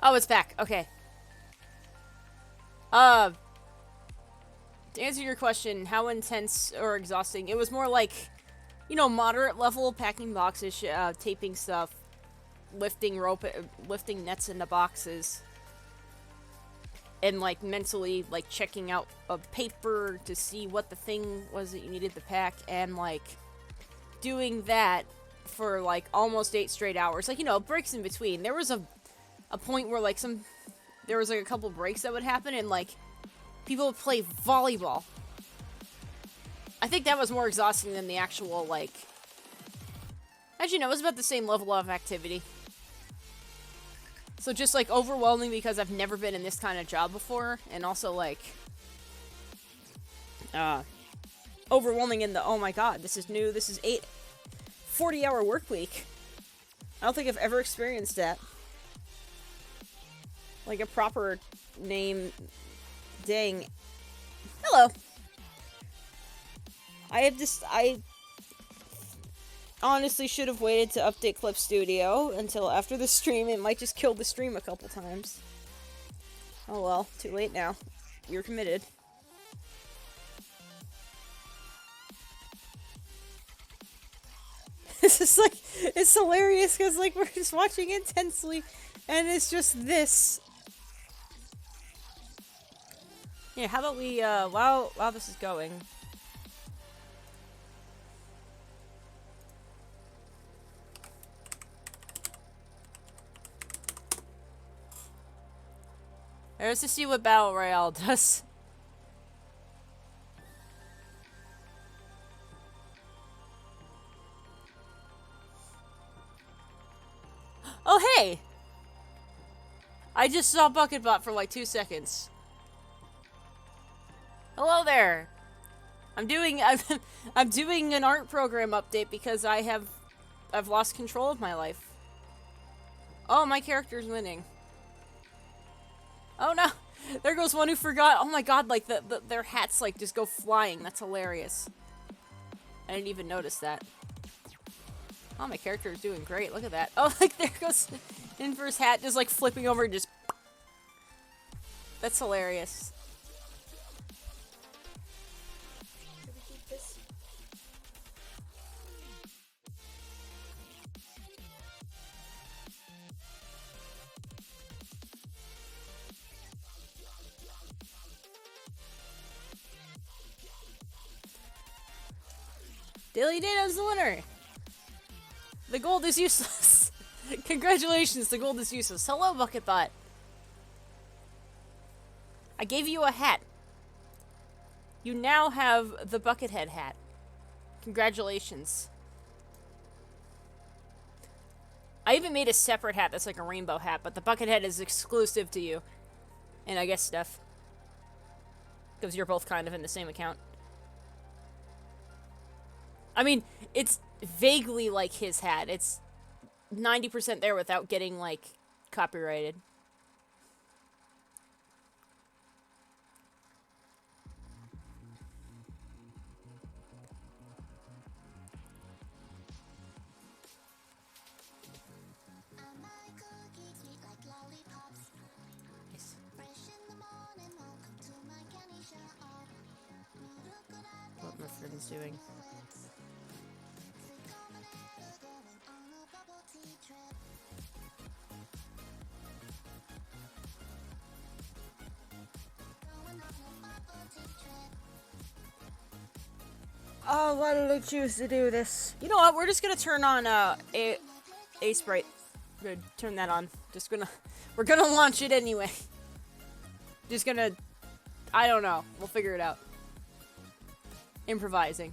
Oh, it's back. Okay. To answer your question, how intense or exhausting, it was more like, you know, moderate level, packing boxes, taping stuff, lifting rope, lifting nets into boxes, and like mentally like checking out a paper to see what the thing was that you needed to pack, and like doing that for like almost 8 straight hours. Like, you know, breaks in between. There was a point where like there was like a couple breaks that would happen, and like people would play volleyball. I think that was more exhausting than the actual, like... As you know, it was about the same level of activity. So just, like, overwhelming because I've never been in this kind of job before. And also, like... overwhelming in the, oh my god, this is new, this is 40-hour work week. I don't think I've ever experienced that. Like, a proper name... Dang. Hello. I honestly should have waited to update Clip Studio until after the stream. It might just kill the stream a couple times. Oh well, too late now. You're committed. This is like, it's hilarious because like we're just watching intensely and it's just this. Yeah, how about we, while this is going... Let's just see what Battle Royale does. Oh, hey! I just saw BucketBot for like 2 seconds. Hello there! I'm doing an art program update because I've lost control of my life. Oh, my character's winning. Oh no! There goes one who forgot. Oh my god, like their hats like just go flying. That's hilarious. I didn't even notice that. Oh, my character is doing great. Look at that. Oh, like there goes Inverse hat just like flipping over and just... That's hilarious. Should we keep this? Daily Data's the winner! The gold is useless! Congratulations, the gold is useless. Hello, BucketBot! I gave you a hat. You now have the Buckethead hat. Congratulations. I even made a separate hat that's like a rainbow hat, but the Buckethead is exclusive to you. And I guess Steph. Because you're both kind of in the same account. I mean, it's vaguely like his hat. It's 90% there without getting, like, copyrighted. Nice. What my friend's doing. Oh, why did I choose to do this? You know what? We're just gonna turn on a Sprite. We're gonna turn that on. We're gonna launch it anyway. Just gonna, I don't know. We'll figure it out. Improvising.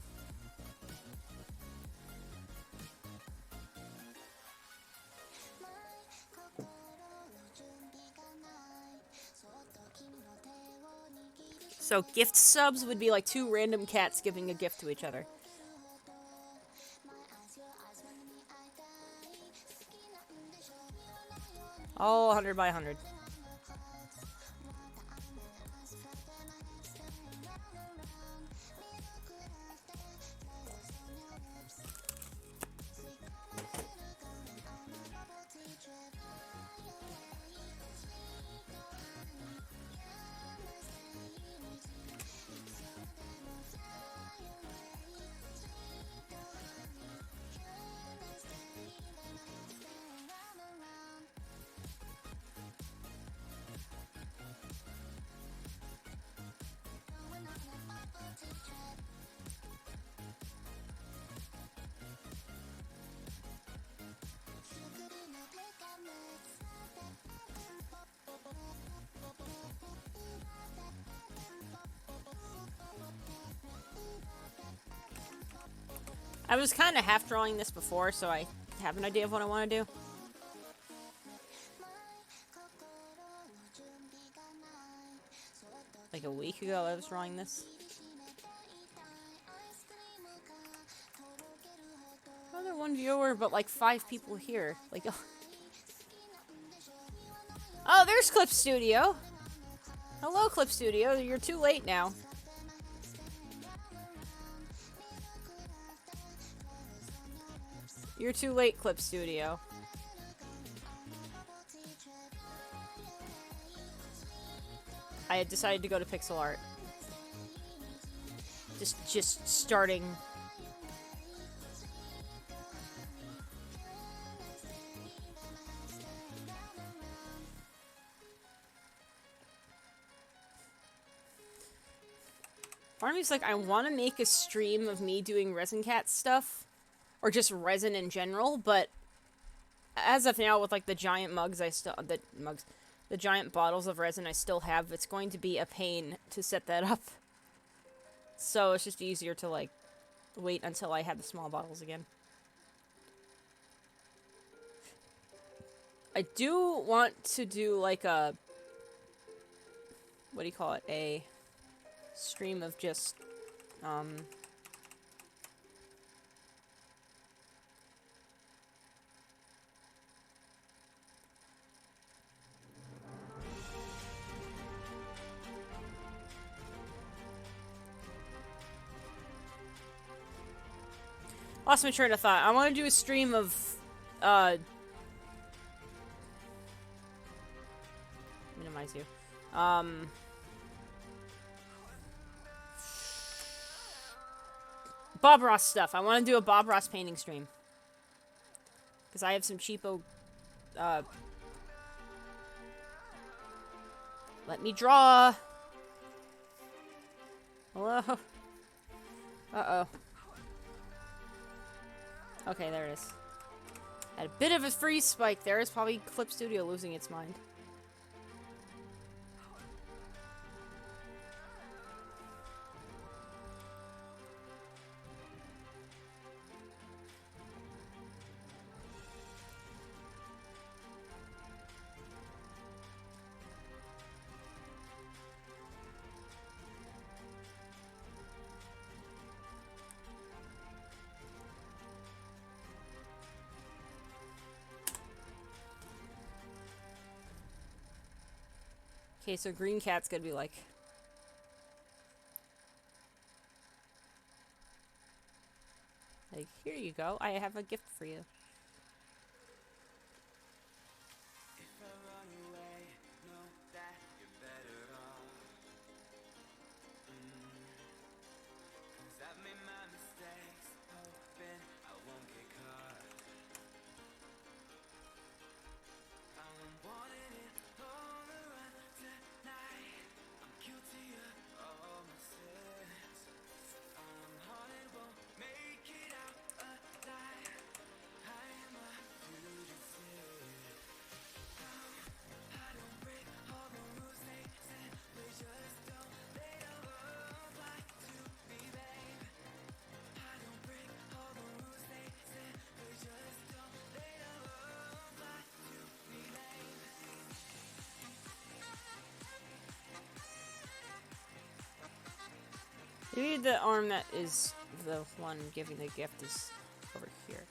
So gift subs would be like 2 random cats giving a gift to each other. All 100 by 100. I was kind of half drawing this before, so I have an idea of what I want to do. Like a week ago, I was drawing this. Another one viewer, but like 5 people here. Like, oh, there's Clip Studio. Hello, Clip Studio. You're too late now. You're too late, Clip Studio. I had decided to go to pixel art. Just starting. Part of me's like, I want to make a stream of me doing Resin Cat stuff. Or just resin in general, but as of now, with like the giant mugs the giant bottles of resin I still have, it's going to be a pain to set that up. So it's just easier to like wait until I have the small bottles again. I do want to do like a, what do you call it, a stream of just lost my train of thought. I want to do a stream of, minimize you. Bob Ross stuff. I want to do a Bob Ross painting stream. Because I have some cheapo, let me draw. Hello? Uh-oh. Okay, there it is. Had a bit of a freeze spike there. It's probably Clip Studio losing its mind. Okay, so Green Cat's gonna be like... Like, here you go. I have a gift for you. Maybe the arm that is the one giving the gift is over here.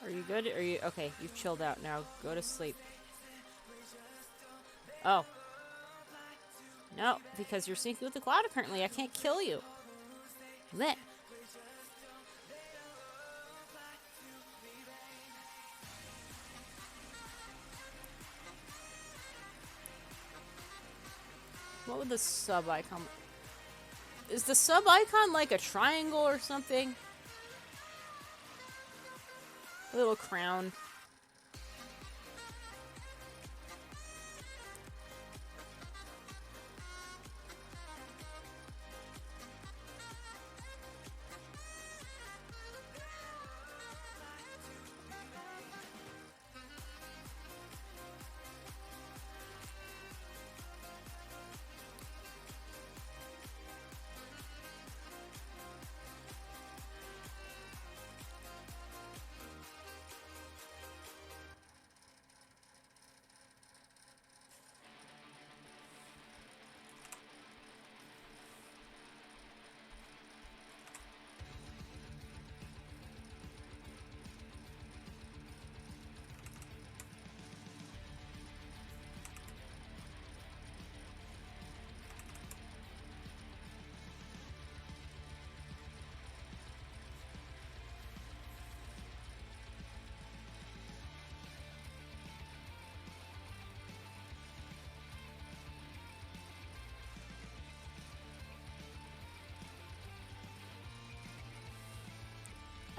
Are you good? Are you okay? You've chilled out now. Go to sleep. Oh. No, because you're syncing with the cloud apparently. I can't kill you. Lit. What would the sub icon... Is the sub icon like a triangle or something? A little crown.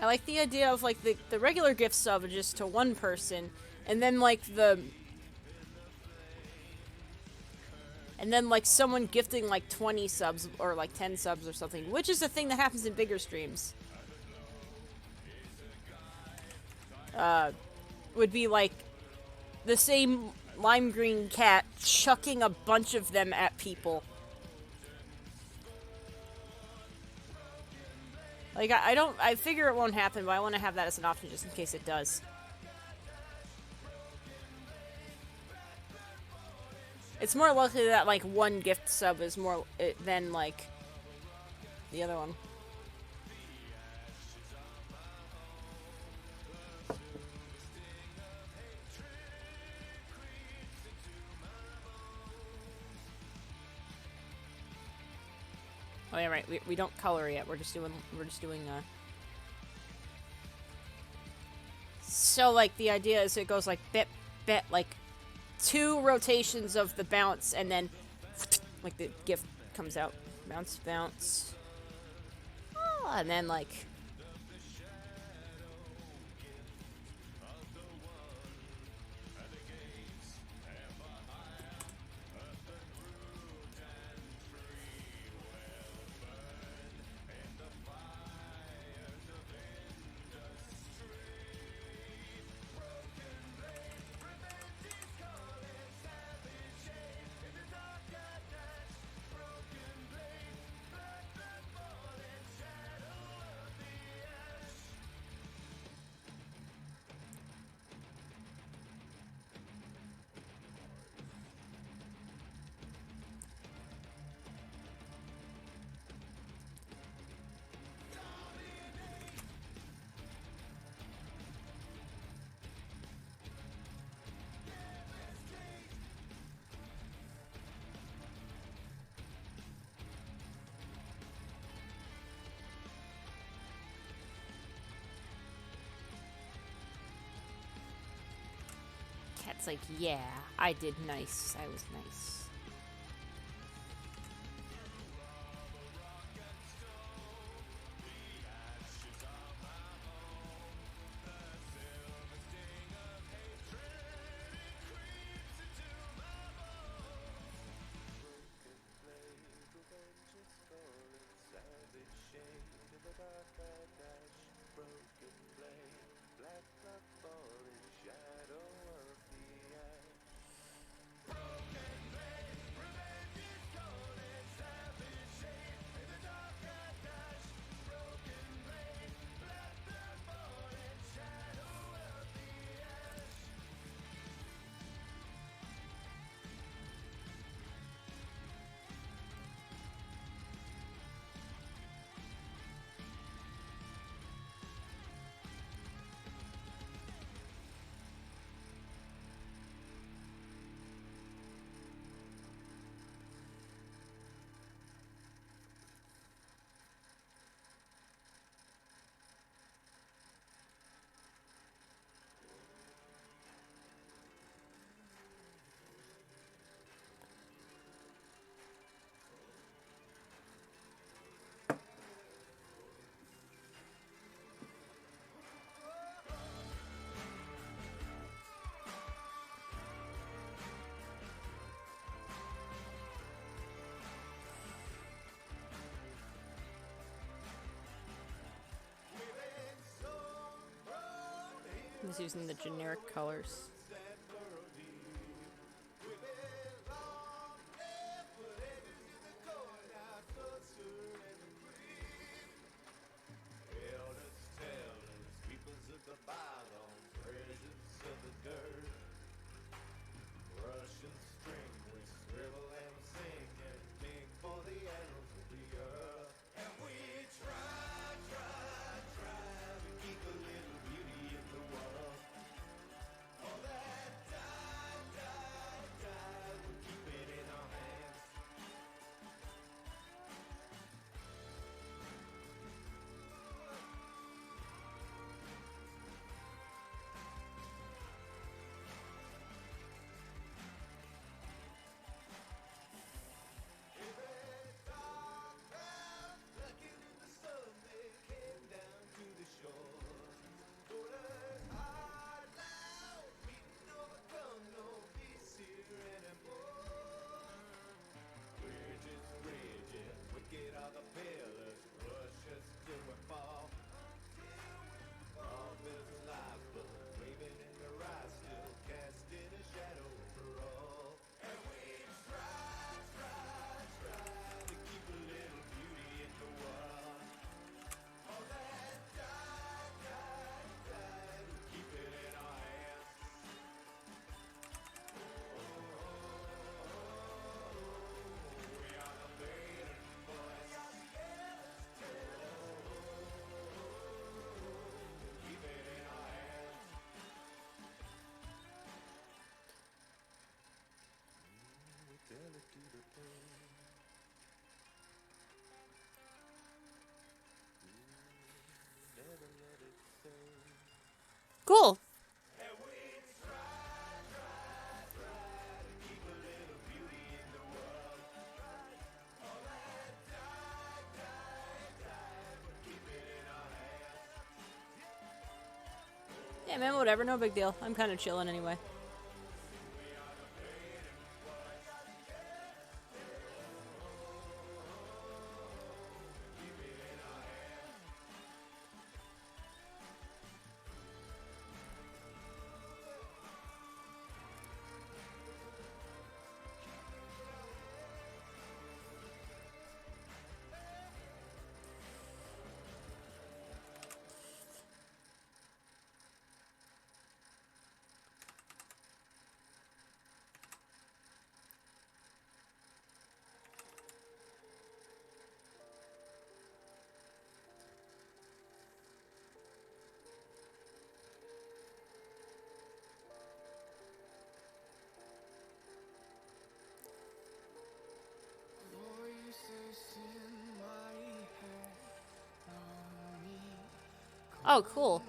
I like the idea of, like, the regular gift sub is just to one person, and then, like, And then, like, someone gifting, like, 20 subs, or, like, 10 subs or something, which is a thing that happens in bigger streams. Would be, like, the same lime green cat chucking a bunch of them at people. Like, I figure it won't happen, but I want to have that as an option just in case it does. It's more likely that, like, one gift sub is more than, like, the other one. Oh yeah, right. We don't color yet. We're just doing So, like, the idea is it goes like bit, like 2 rotations of the bounce, and then like the gift comes out. Bounce, bounce. Oh, and then like Cat's like, yeah, I did nice. I was nice. I'm just using the generic colors. Cool. Yeah, man, whatever. No big deal. I'm kind of chilling anyway. Oh, cool.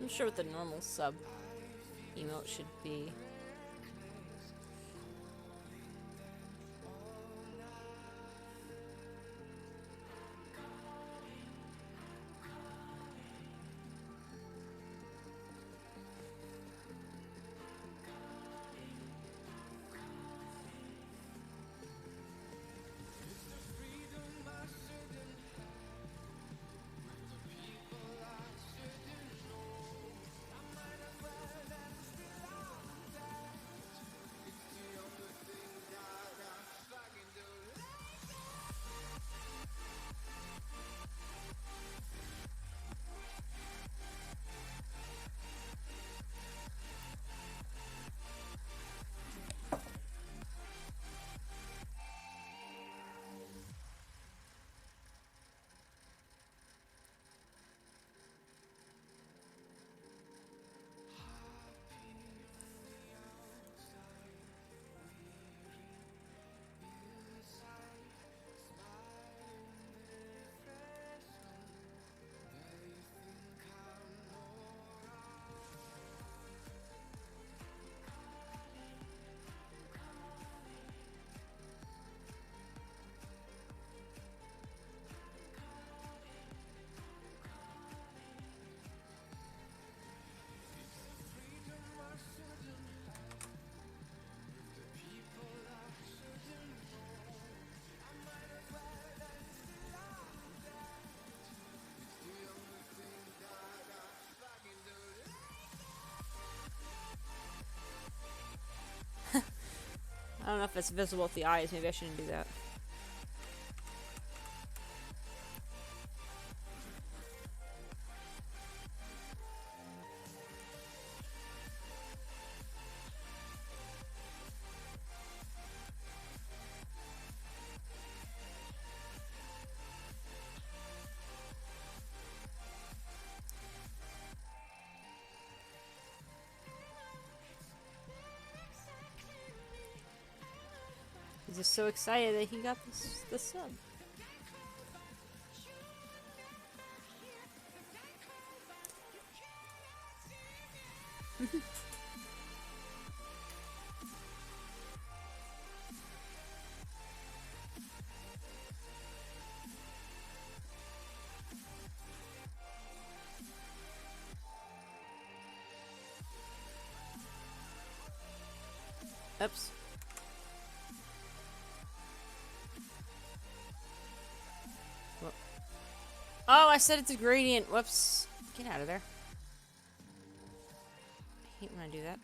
I'm sure what the normal sub emote should be. don't know if it's visible with the eyes. Maybe I shouldn't do that. He's just so excited that he got this sub. Oops. Oh, I said it's a gradient. Whoops. Get out of there. I hate when I do that.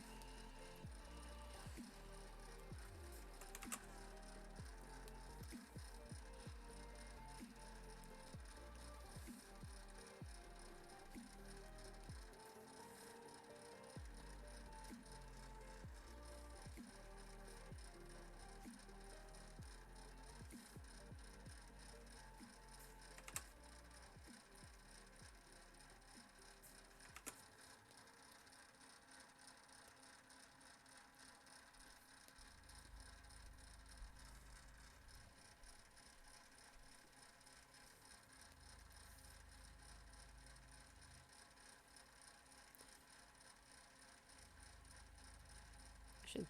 Should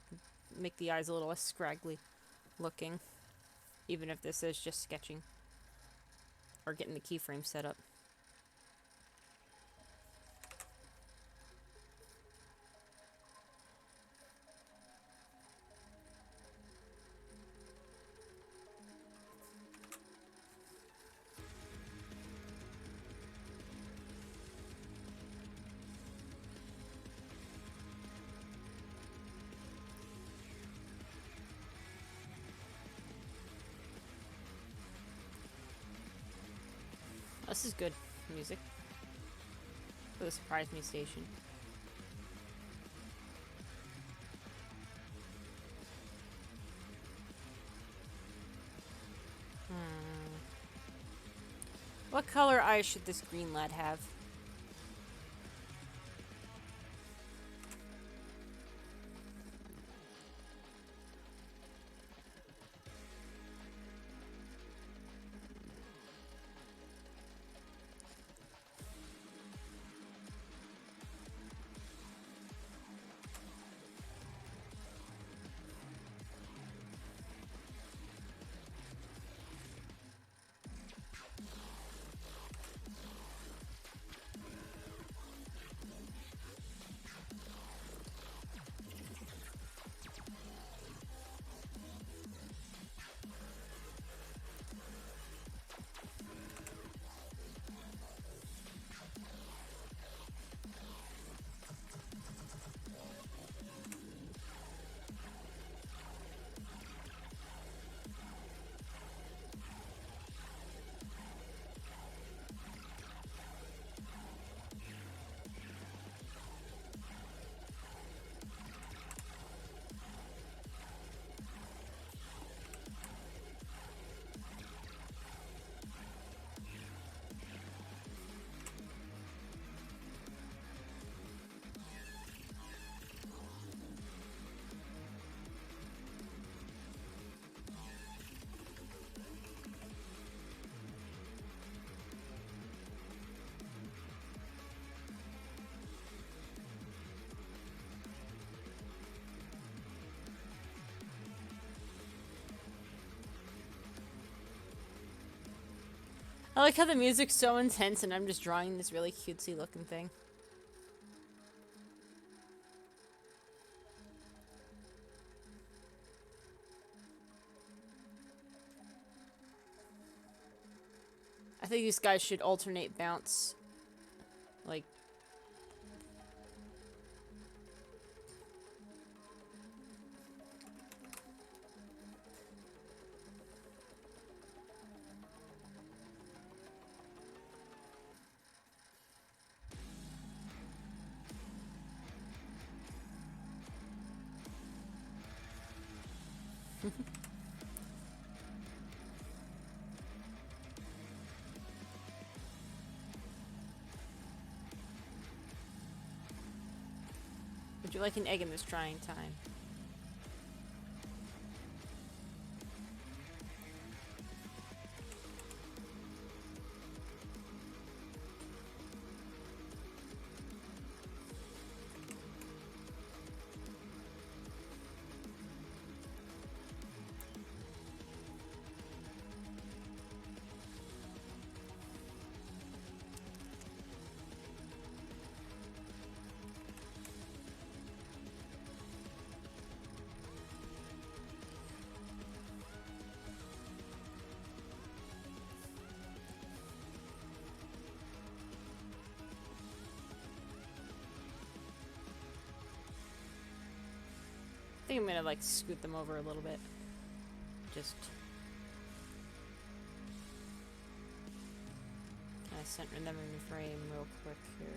make the eyes a little less scraggly looking, even if this is just sketching or getting the keyframe set up. This is good music for the Surprise Me station. What color eyes should this green lad have? I like how the music's so intense and I'm just drawing this really cutesy looking thing. I think these guys should alternate bounce. Like... Would you like an egg in this trying time? I think I'm gonna like scoot them over a little bit. Just kind of center them in the frame real quick here.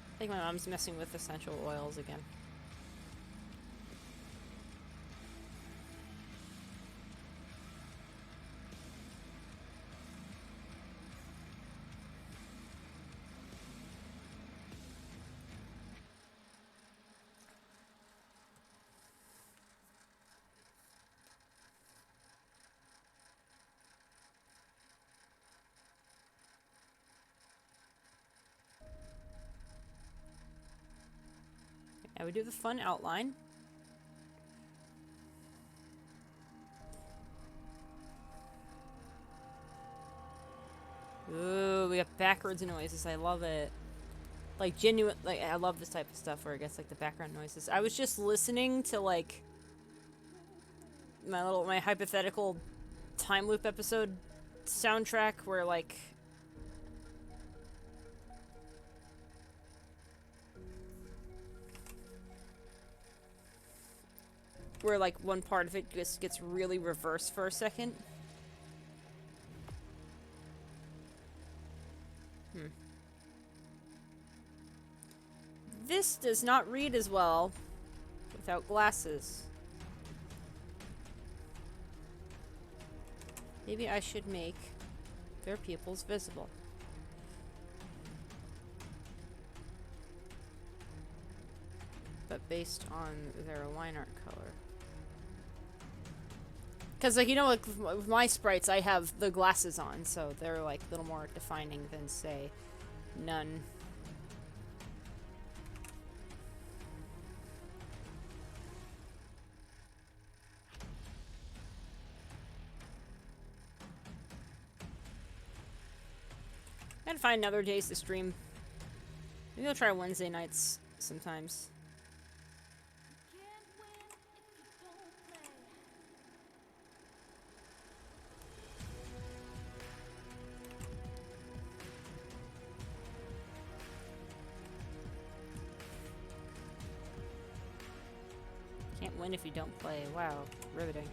I think my mom's messing with essential oils again. Now we do the fun outline. Ooh, we got backwards noises. I love it. Like genuine, like I love this type of stuff where it gets like the background noises. I was just listening to like my hypothetical time loop episode soundtrack where like one part of it just gets really reversed for a second. This does not read as well without glasses. Maybe I should make their pupils visible. But based on their line art color. Because, like, you know, like, with my sprites, I have the glasses on, so they're, like, a little more defining than, say, none. I gotta find other days to stream. Maybe I'll try Wednesday nights sometimes. Can't win if you don't play. Wow, riveting.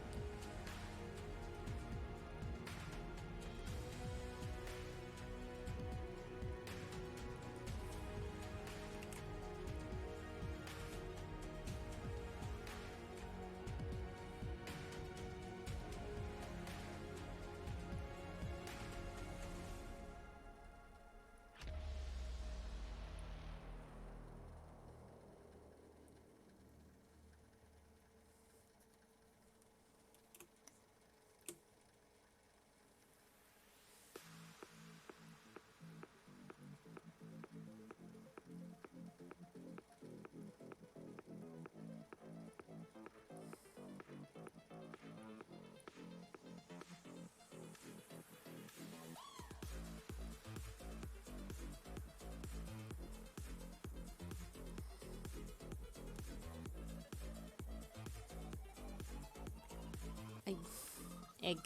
Egg.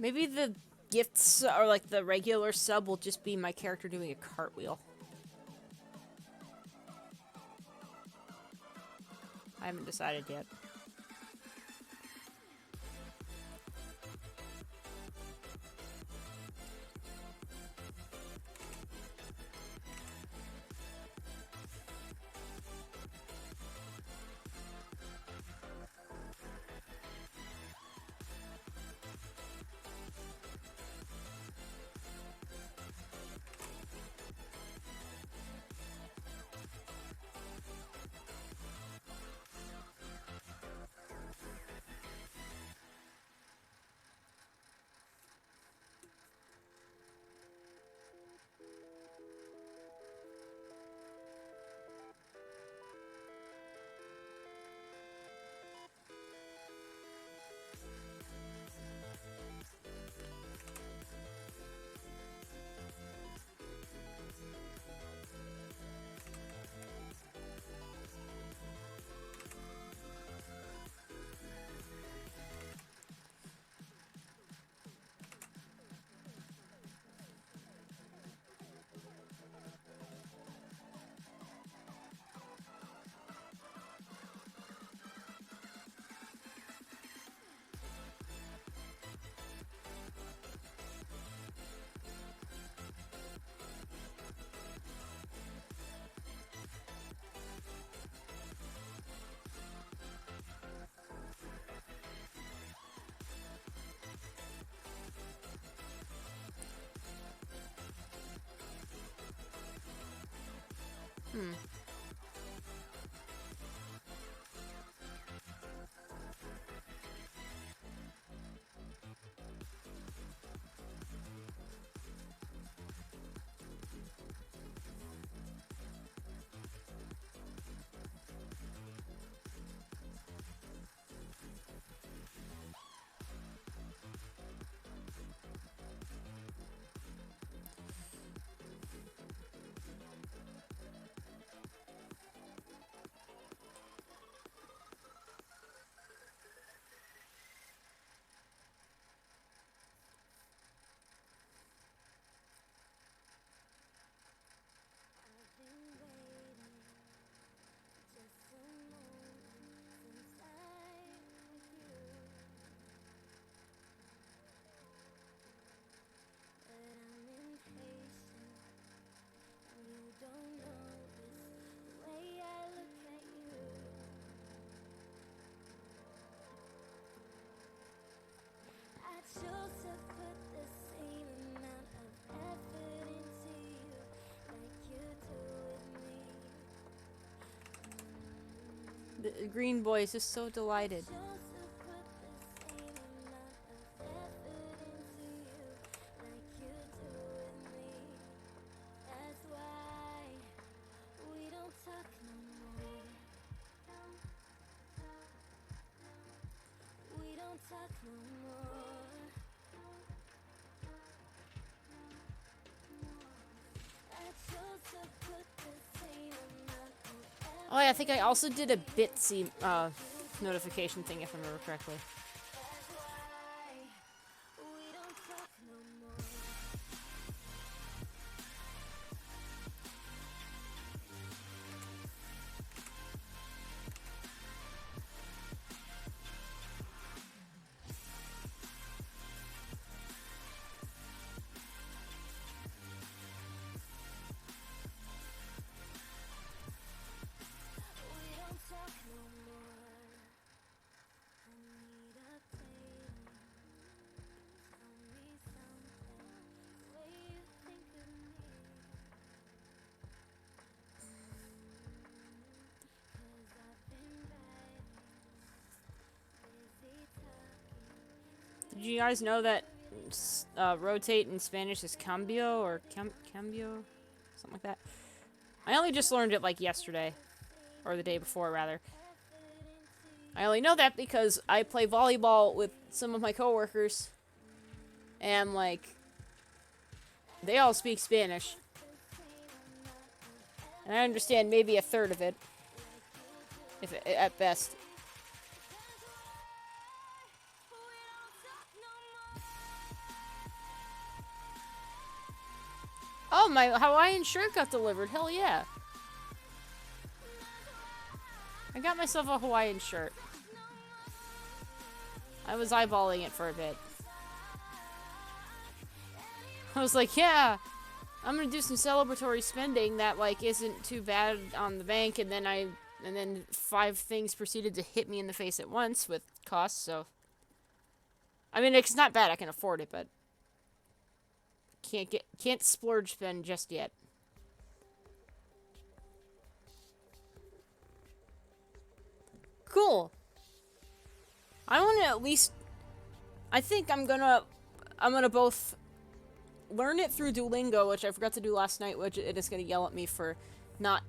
Maybe the gifts or like the regular sub will just be my character doing a cartwheel. I haven't decided yet. Hmm. The green boy is just so delighted. Oh, yeah, I think I also did a Bitsy notification thing, if I remember correctly. you guys know that rotate in Spanish is cambio or cambio? Something like that. I only just learned it like yesterday. Or the day before, rather. I only know that because I play volleyball with some of my coworkers. And, like, they all speak Spanish. And I understand maybe a third of it. If at best. Oh, my Hawaiian shirt got delivered. Hell yeah. I got myself a Hawaiian shirt. I was eyeballing it for a bit. I was like, yeah, I'm gonna do some celebratory spending that, like, isn't too bad on the bank, and then 5 things proceeded to hit me in the face at once with costs, so. I mean, it's not bad, I can afford it, but can't splurge spend just yet. Cool. I want to at least. I think I'm gonna both learn it through Duolingo, which I forgot to do last night, which it is gonna yell at me for not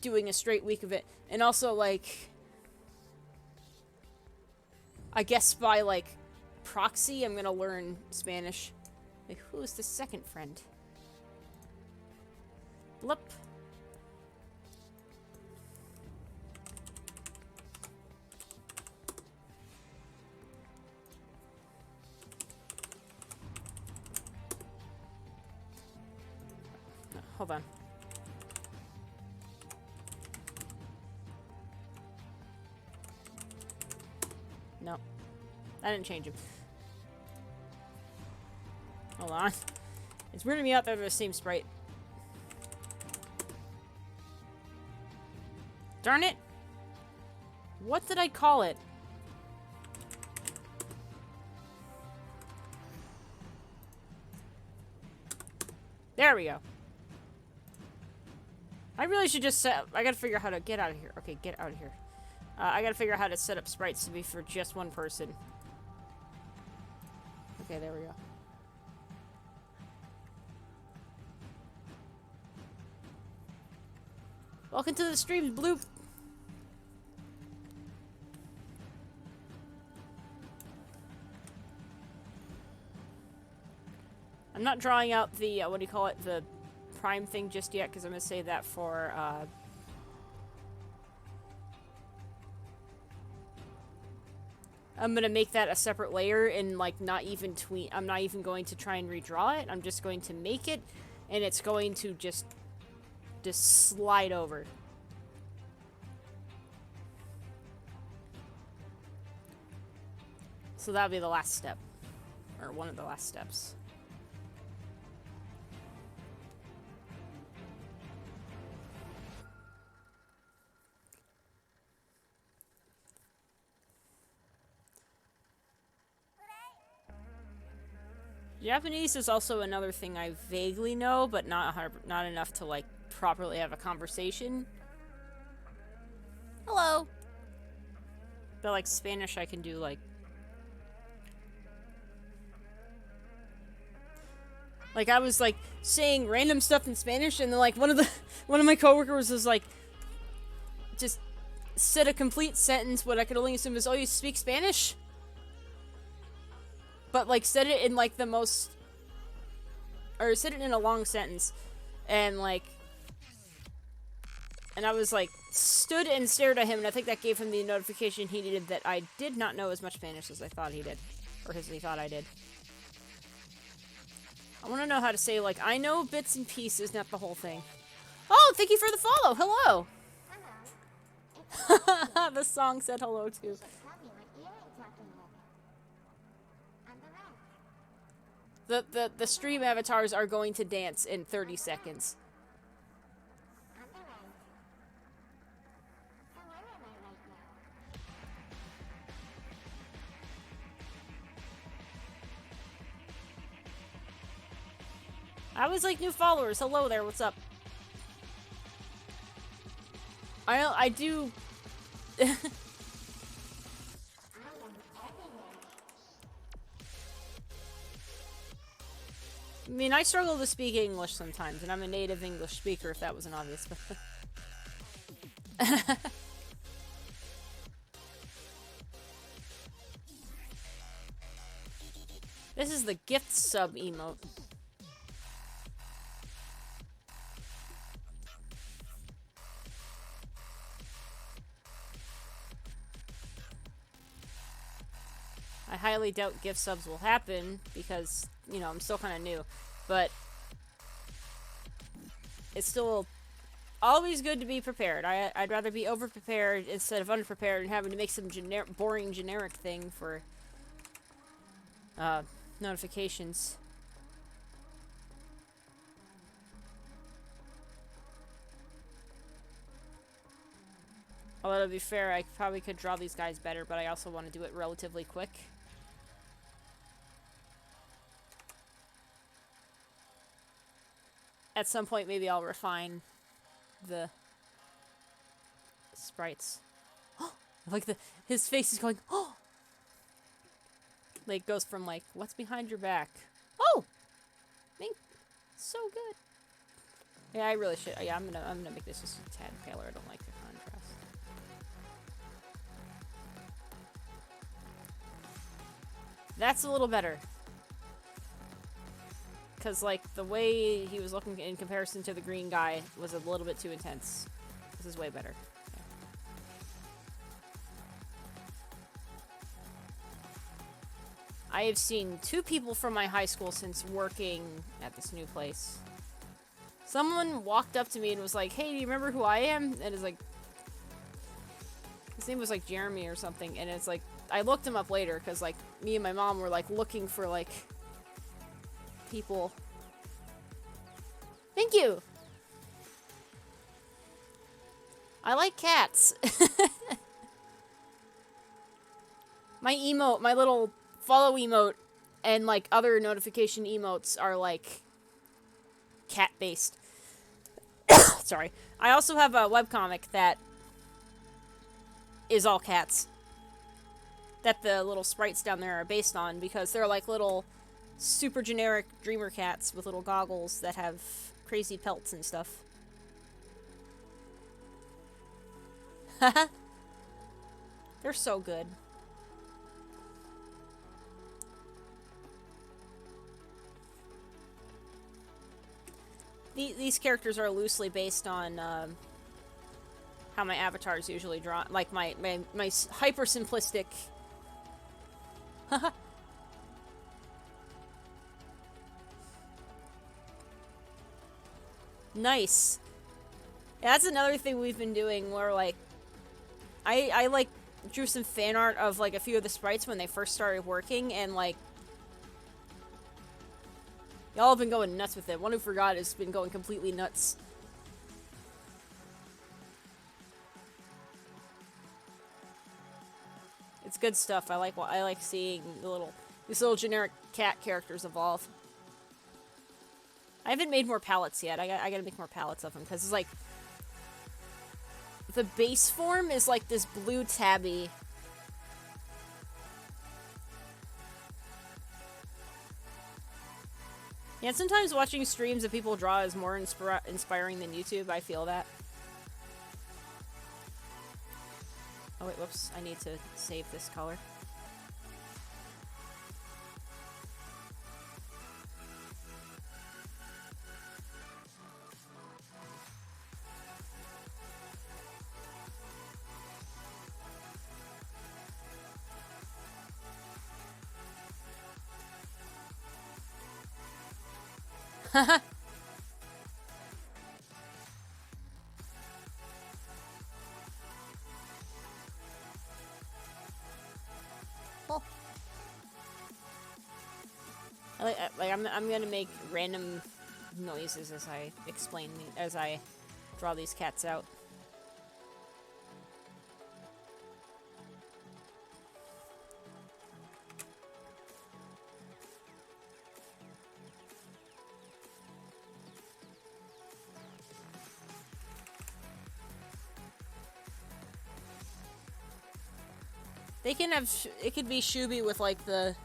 doing a straight week of it, and also like, I guess by like proxy, I'm gonna learn Spanish. Like, who is the second friend? Blip. Hold on. No. I didn't change him. Hold on. It's weirding me out that they're the same sprite. Darn it! What did I call it? There we go. I really should just set... I gotta figure out how to get out of here. Okay, get out of here. I gotta figure out how to set up sprites to be for just one person. Okay, there we go. Welcome to the stream, Bloop! I'm not drawing out the, what do you call it, the prime thing just yet, because I'm going to save that for, I'm going to make that a separate layer and, like, not even I'm not even going to try and redraw it. I'm just going to make it, and it's going to just slide over. So that'll be the last step. Or one of the last steps. Japanese is also another thing I vaguely know, but not enough to, like, properly have a conversation. Hello! But, like, Spanish I can do, like... Like, I was, like, saying random stuff in Spanish, and then, like, one of my coworkers was, like... Just said a complete sentence, what I could only assume is, oh, you speak Spanish? But, like, said it in, like, the most... Or said it in a long sentence. And, like... And I was, like, stood and stared at him, and I think that gave him the notification he needed that I did not know as much Spanish as I thought he did. Or as he thought I did. I want to know how to say, like, I know bits and pieces, not the whole thing. Oh, thank you for the follow! Hello! Hello. The song said hello, too. The stream avatars are going to dance in 30 seconds. I was like, new followers. Hello there, what's up? I do... mean, I struggle to speak English sometimes, and I'm a native English speaker, if that wasn't obvious, but... This is the gift sub emote. I highly doubt gift subs will happen because, you know, I'm still kind of new. But it's still always good to be prepared. I'd rather be over-prepared instead of unprepared and having to make some boring generic thing for notifications. Although, to be fair, I probably could draw these guys better, but I also want to do it relatively quick. At some point, maybe I'll refine the sprites. Like, his face is going, oh! Like, goes from, like, what's behind your back? Oh! So good. Yeah, I really should. Yeah, I'm gonna make this just a tad paler. I don't like the contrast. That's a little better. Because, like, the way he was looking in comparison to the green guy was a little bit too intense. This is way better. Okay. I have seen 2 people from my high school since working at this new place. Someone walked up to me and was like, hey, do you remember who I am? And it's like... His name was, like, Jeremy or something. And it's like... I looked him up later, because, like, me and my mom were, like, looking for, like... people. Thank you! I like cats. My emote, my little follow emote, and, like, other notification emotes are, like... cat-based. Sorry. I also have a webcomic that is all cats. That the little sprites down there are based on, because they're like little super generic dreamer cats with little goggles that have crazy pelts and stuff. Haha. They're so good. These characters are loosely based on how my avatars usually draw, like my hyper simplistic. Haha. Nice. Yeah, that's another thing we've been doing where, like, I like drew some fan art of like a few of the sprites when they first started working, and like y'all have been going nuts with it. One Who Forgot has been going completely nuts. It's good stuff. I like seeing these little generic cat characters evolve. I haven't made more palettes yet. I gotta make more palettes of them, because it's like the base form is like this blue tabby. Yeah, sometimes watching streams of people draw is more inspiring than YouTube. I feel that. Oh wait, whoops. I need to save this color. Haha. Oh. I'm gonna make random noises as I explain as I draw these cats out. They can have, it could be Shubi with like the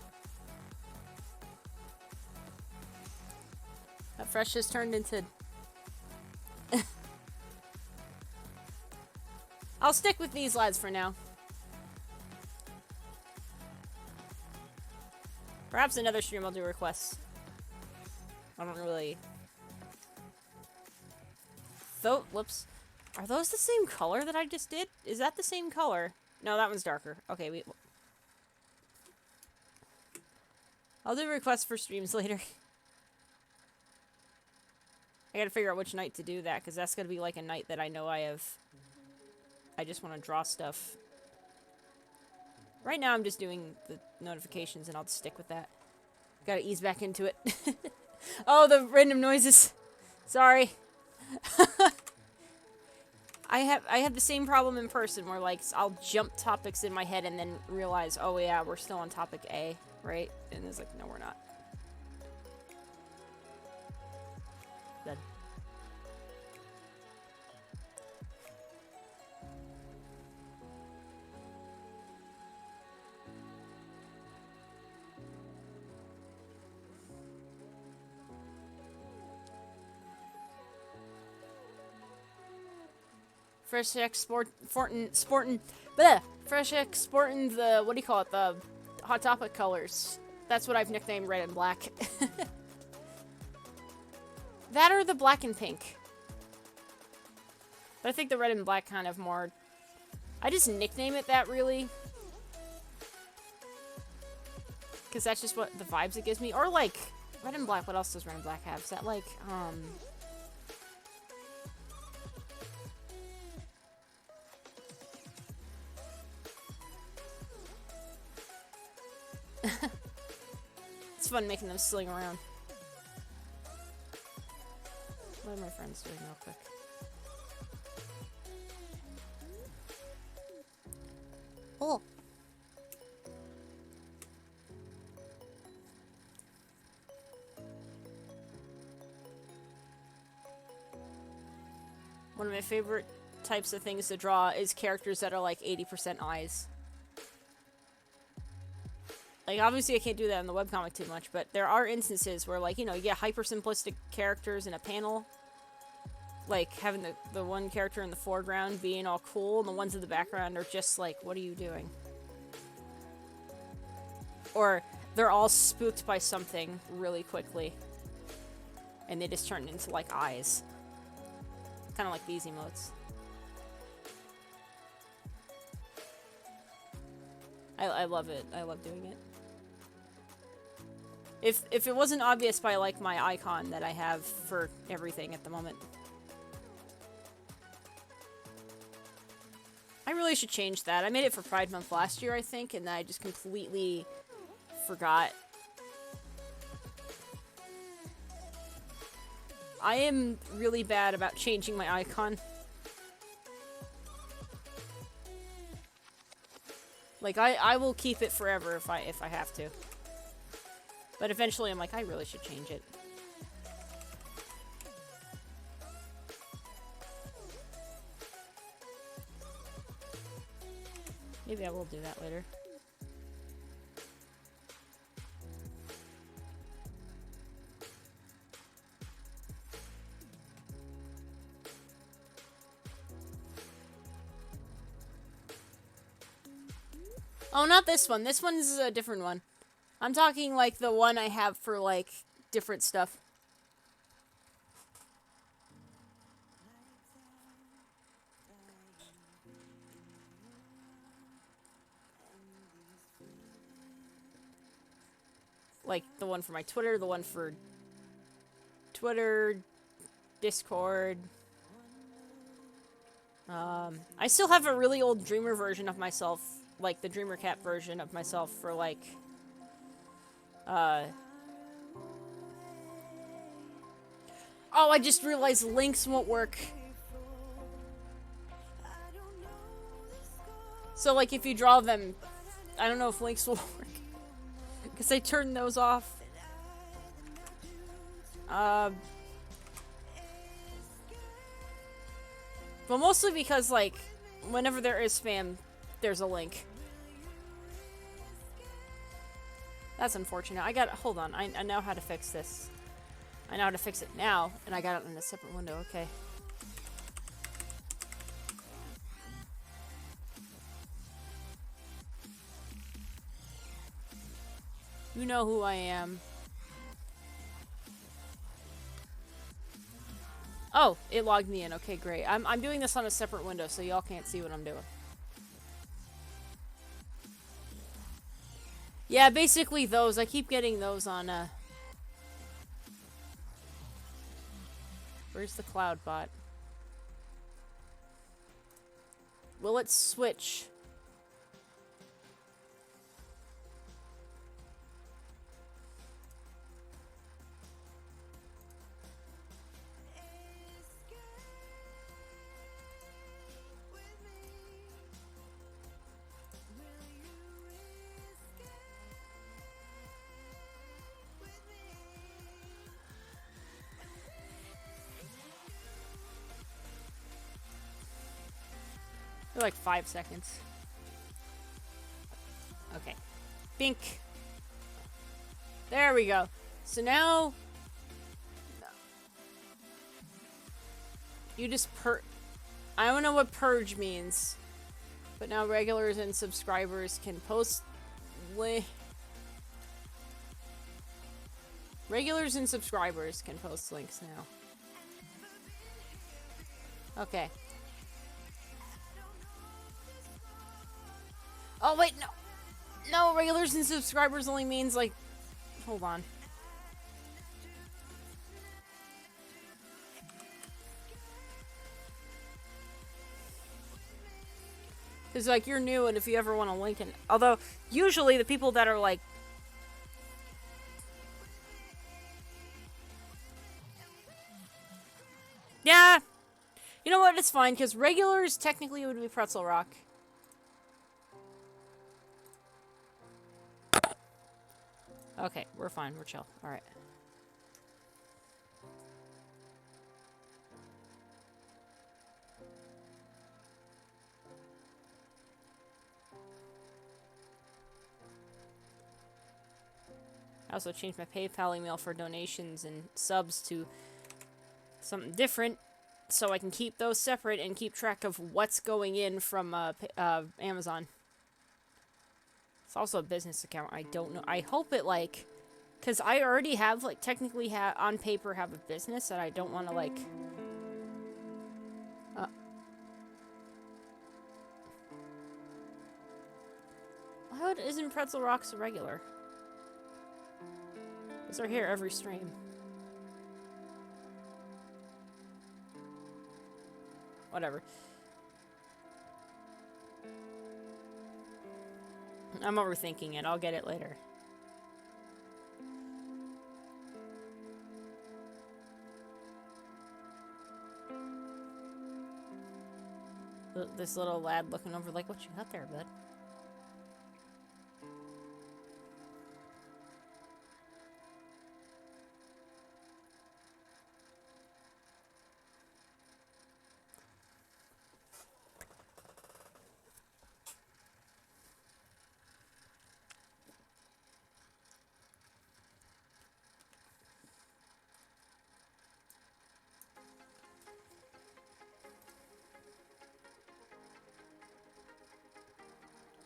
Fresh has turned into... I'll stick with these lads for now. Perhaps another stream I'll do requests. I don't really... Though, whoops. Are those the same color that I just did? Is that the same color? No, that one's darker. Okay, wait. I'll do requests for streams later. I gotta figure out which night to do that, because that's gonna be like a night that I know I just want to draw stuff. Right now I'm just doing the notifications and I'll just stick with that. Gotta ease back into it. Oh, the random noises. Sorry. I have the same problem in person where like I'll jump topics in my head and then realize, oh yeah, we're still on topic A, right? And it's like, no, we're not. Dead. Fresh exporting the, what do you call it, the Hot Topic colors. That's what I've nicknamed red and black. That or the black and pink. But I think the red and black kind of more... I just nickname it that, really. Because that's just what the vibes it gives me. Or, like, red and black, what else does red and black have? Is that, like, It's fun making them sling around. What are my friends doing real quick? Oh. One of my favorite types of things to draw is characters that are like 80% eyes. Like, obviously I can't do that in the webcomic too much, but there are instances where, like, you know, you get hyper simplistic characters in a panel. Like, having the one character in the foreground being all cool, and the ones in the background are just like, what are you doing? Or they're all spooked by something really quickly. And they just turn into, like, eyes. Kind of like these emotes. I love it. I love doing it. If it wasn't obvious by, like, my icon that I have for everything at the moment. I really should change that. I made it for Pride Month last year, I think, and I just completely forgot. I am really bad about changing my icon. Like, I will keep it forever if I have to. But eventually I'm like, I really should change it. Maybe I will do that later. Oh, not this one. This one's a different one. I'm talking, like, the one I have for, like, different stuff. Like, the one for my Twitter, the one for Twitter, Discord. I still have a really old Dreamer version of myself, like the Dreamer Cat version of myself for, like, oh, I just realized links won't work. So, like, if you draw them, I don't know if links will work. Because I turned those off. But mostly because, like, whenever there is spam, there's a link. That's unfortunate. Hold on, I know how to fix this. I know how to fix it now, and I got it in a separate window. Okay. You know who I am. Oh, it logged me in. Okay, great. I'm doing this on a separate window, so y'all can't see what I'm doing. Yeah, basically those. I keep getting those on, Where's the cloud bot? Will it switch? For like 5 seconds. Okay. Bink. There we go. So now... You just I don't know what purge means. But now regulars and subscribers can post... Regulars and subscribers can post links now. Okay. Oh, wait, no. No, regulars and subscribers only means, like... Hold on. Because, like, you're new, and if you ever want to link in... Although, usually the people that are, like... Yeah! You know what? It's fine, because regulars technically would be Pretzel Rock. Okay, we're fine. We're chill. Alright. I also changed my PayPal email for donations and subs to something different, so I can keep those separate and keep track of what's going in from Amazon. It's also a business account. I don't know. I hope it, like... Because I already have, like, technically on paper have a business, and I don't want to, like... How isn't Pretzel Rocks a regular? Because they're here every stream. Whatever. I'm overthinking it. I'll get it later. This little lad looking over like, what you got there, bud?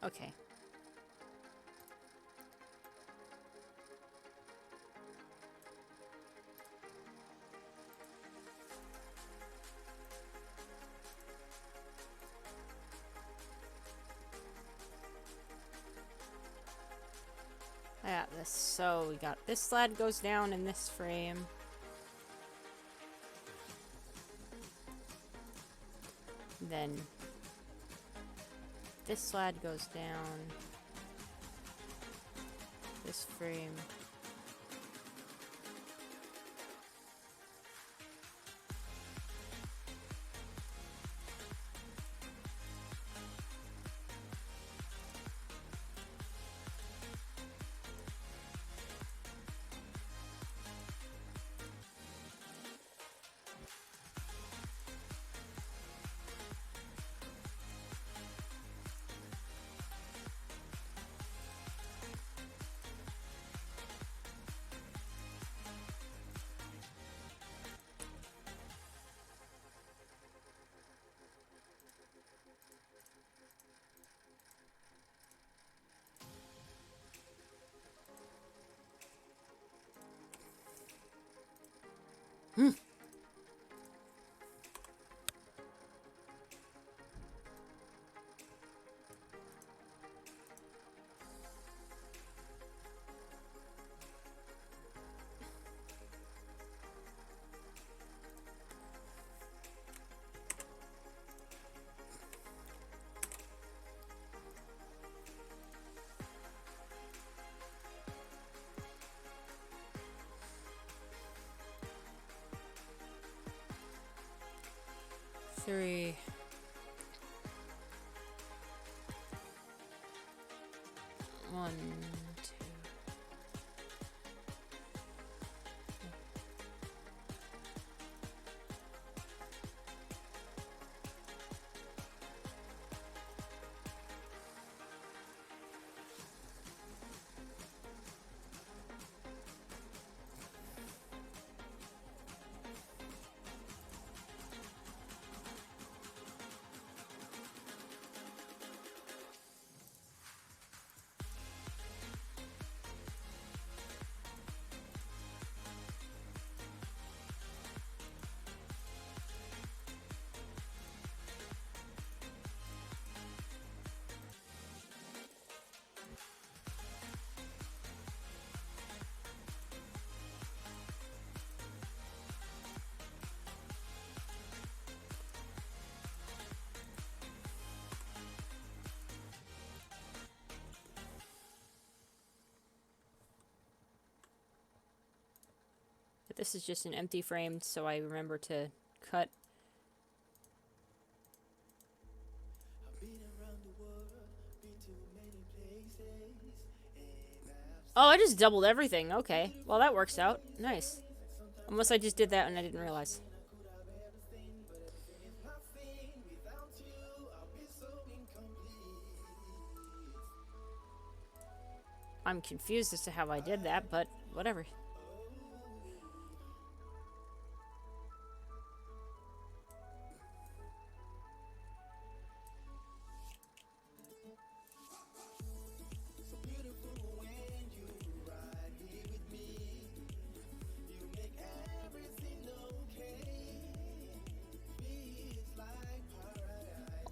Okay. I got this. So we got this sled goes down in this frame. Then this sled goes down this frame. 3. One, two. But this is just an empty frame, so I remember to cut. Oh, I just doubled everything. Okay. Well, that works out. Nice. Unless I just did that and I didn't realize. I'm confused as to how I did that, but whatever.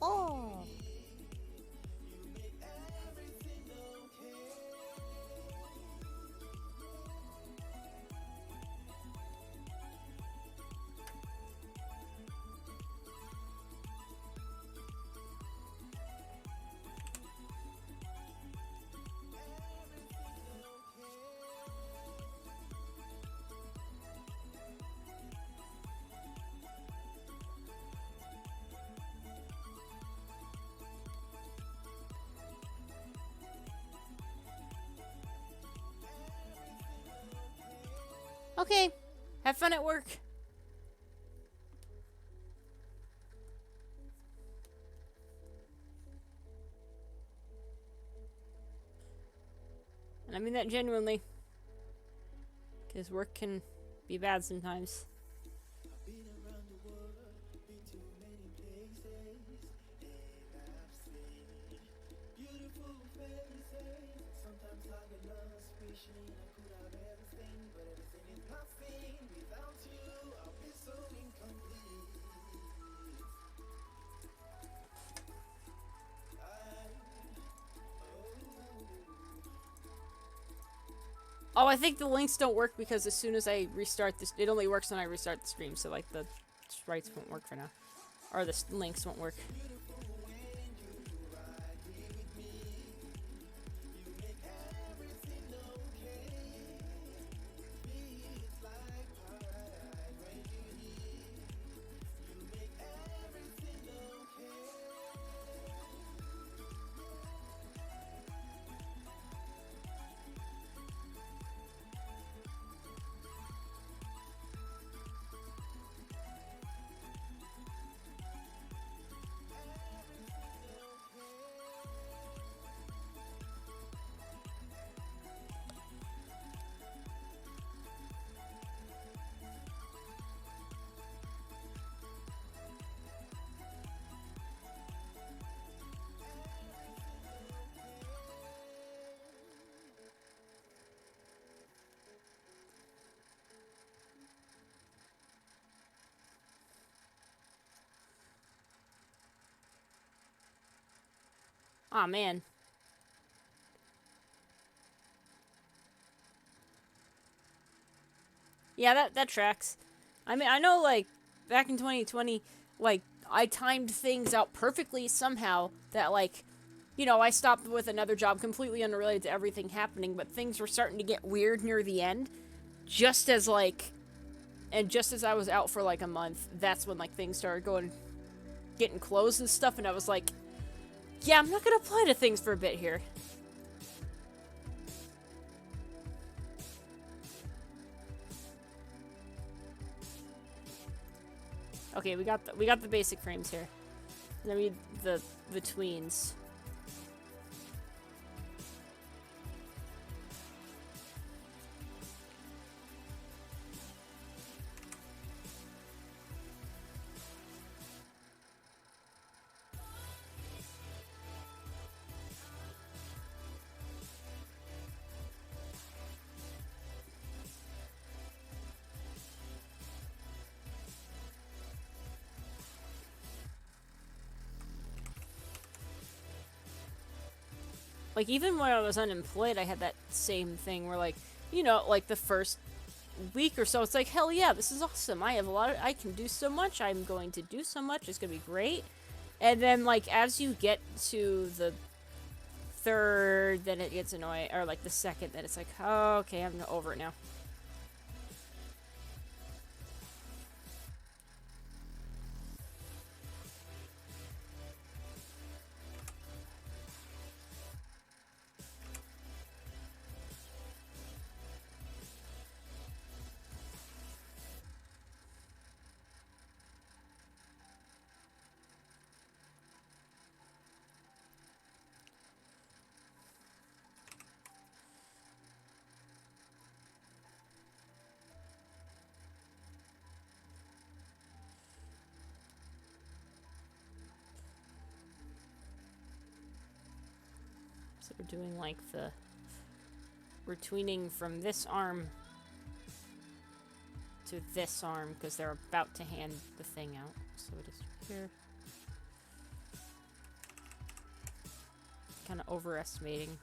Oh. Okay. Have fun at work. And I mean that genuinely. Because work can be bad sometimes. Oh, I think the links don't work because as soon as I restart this, it only works when I restart the stream, so like the sprites won't work for now. Or the links won't work. Aw, man. Yeah, that tracks. I mean, I know, like, back in 2020, like, I timed things out perfectly somehow that, like, you know, I stopped with another job completely unrelated to everything happening, but things were starting to get weird near the end. Just as, like, and just as I was out for, like, a month, that's when, like, things started going getting clothes and stuff, and I was like, yeah, I'm not gonna apply to things for a bit here. Okay, we got the basic frames here. And then we need the tweens. Like, even when I was unemployed, I had that same thing where, like, you know, like, the first week or so, it's like, hell yeah, this is awesome. I have I can do so much. I'm going to do so much. It's going to be great. And then, like, as you get to the third, then it gets annoying. Or, like, the second, then it's like, oh, okay, I'm over it now. So we're doing like we're tweening from this arm to this arm because they're about to hand the thing out. So it is here. Kind of overestimating.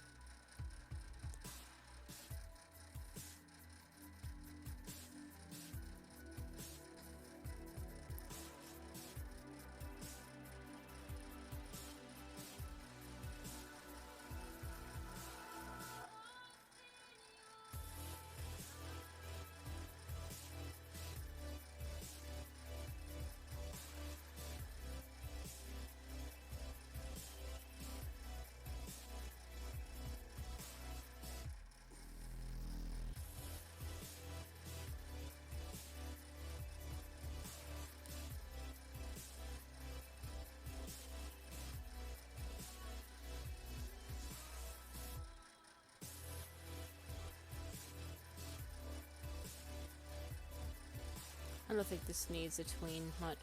I don't think this needs a tween much.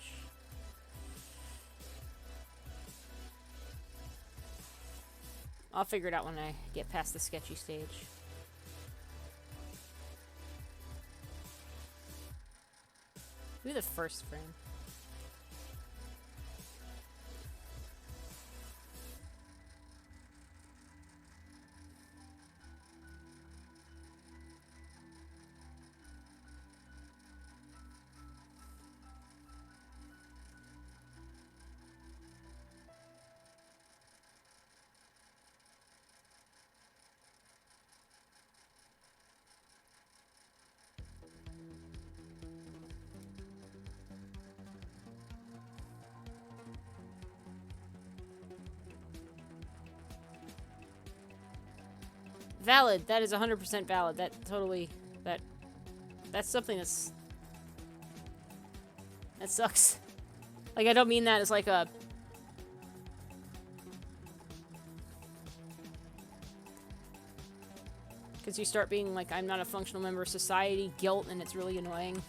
I'll figure it out when I get past the sketchy stage. Do the first frame. Valid. That is 100% valid. That totally... That's something that's... That sucks. Like, I don't mean that as like a... Because you start being like, I'm not a functional member of society, guilt, and it's really annoying.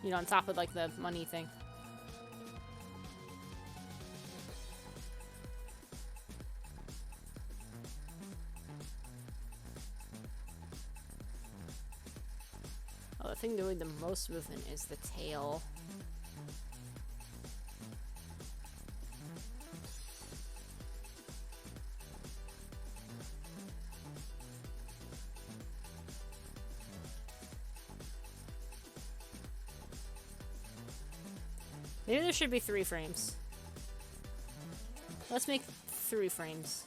You know, on top of, like, the money thing. Oh, the thing doing the most movement is the tail. Maybe there should be 3 frames. Let's make 3 frames.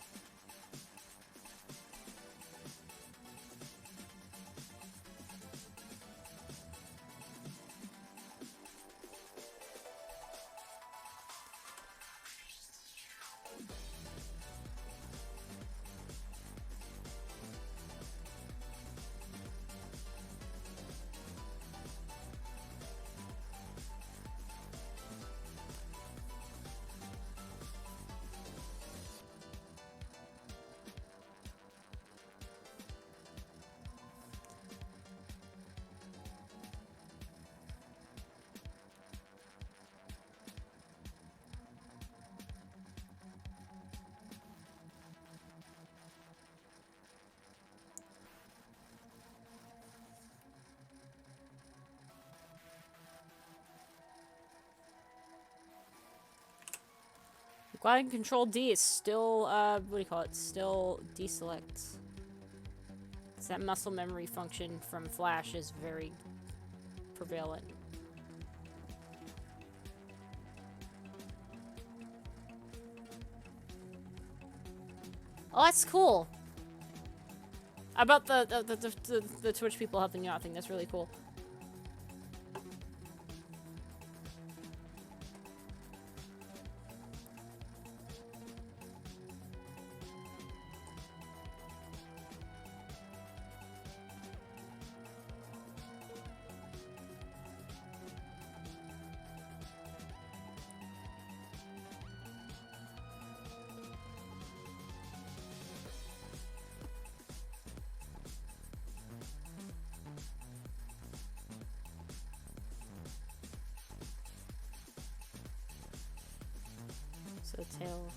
Glide and Control D is still, what do you call it? Still deselect. Because that muscle memory function from Flash is very prevalent. Oh, that's cool. About the Twitch people helping you out thing, that's really cool. So tail.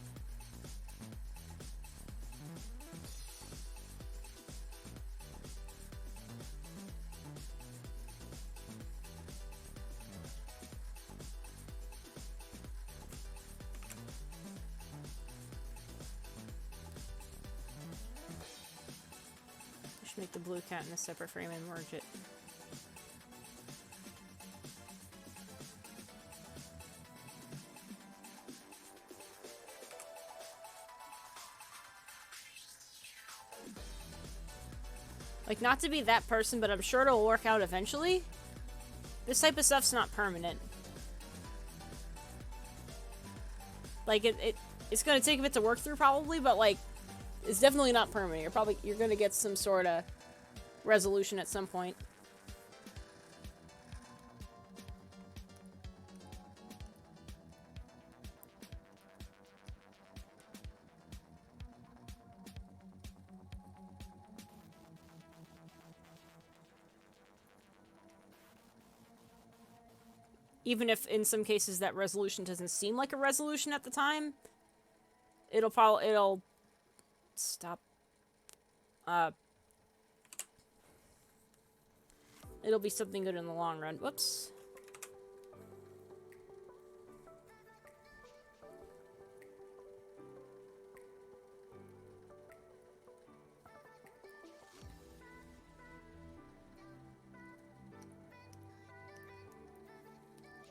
I should make the blue cat in a separate frame and merge it. Like, not to be that person, but I'm sure it'll work out eventually. This type of stuff's not permanent. Like, it's gonna take a bit to work through, probably, but, like, it's definitely not permanent. You're gonna get some sort of resolution at some point. Even if in some cases that resolution doesn't seem like a resolution at the time, it'll stop. It'll be something good in the long run. Whoops.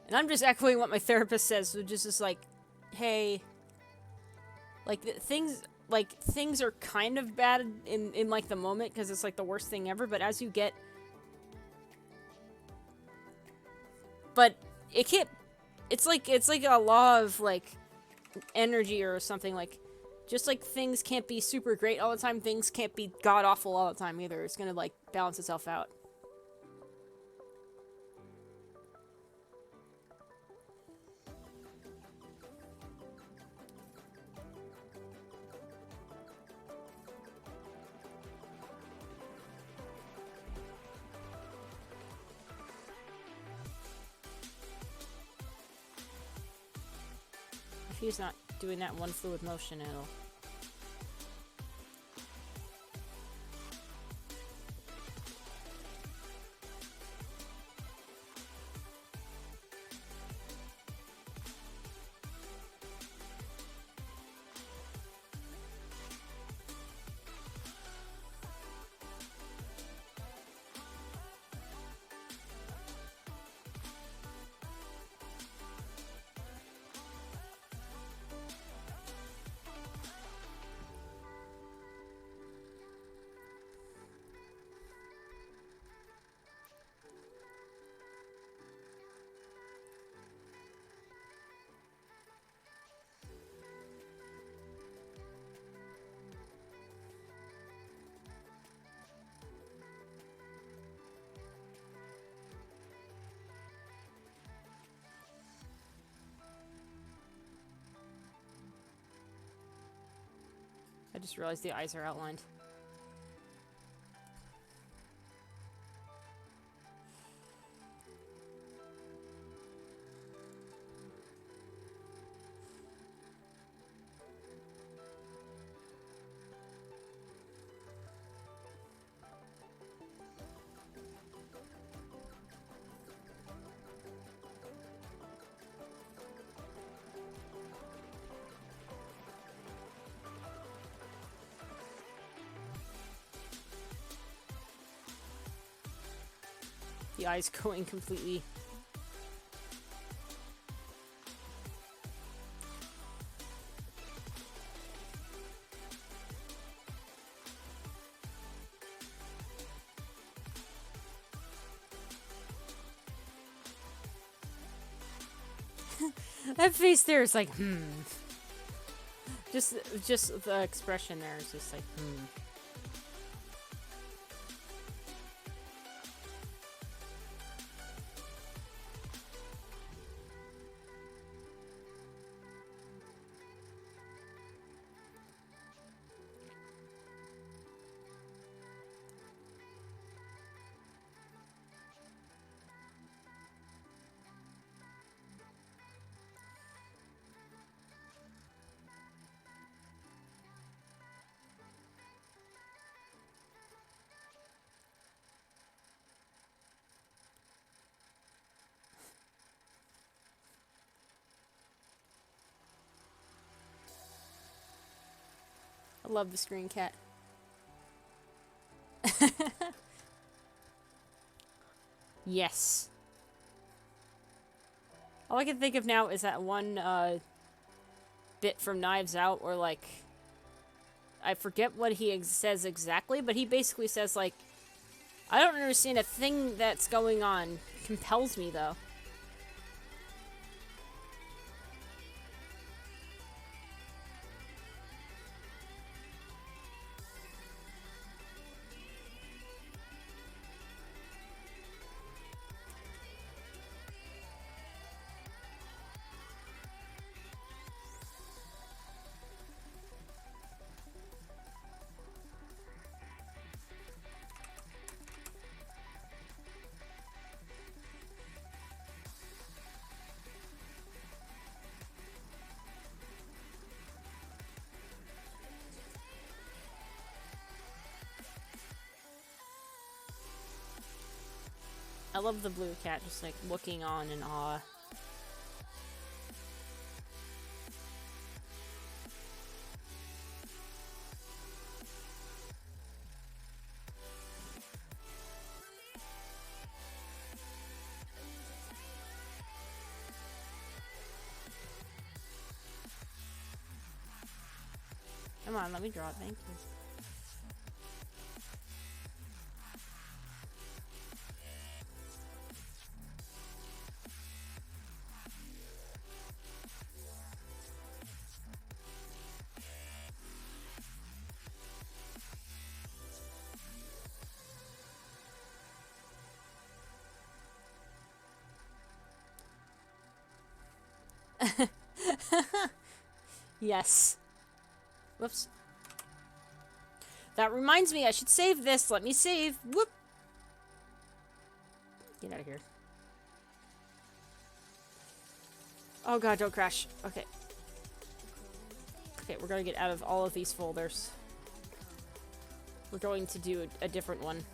And I'm just echoing what my therapist says, which is just like, hey, like, things are kind of bad in like, the moment, because it's, like, the worst thing ever, but as you get... But it can't... It's like a law of, like, energy or something, like, just like things can't be super great all the time, things can't be god-awful all the time either. It's gonna, like, balance itself out. If he's not doing that one fluid motion, it'll... I just realized the eyes are outlined. The eyes going completely... That face there is like, Just the expression there is just like, I love the screen cat. Yes. All I can think of now is that one bit from Knives Out where, like, I forget what he says exactly, but he basically says, like, I don't understand a thing that's going on. Compels me, though. I love the blue cat just, like, looking on in awe. Come on, let me draw it, thank you. Yes. Whoops. That reminds me, I should save this. Let me save. Whoop. Get out of here. Oh god, don't crash. Okay. Okay, we're gonna get out of all of these folders. We're going to do a different one.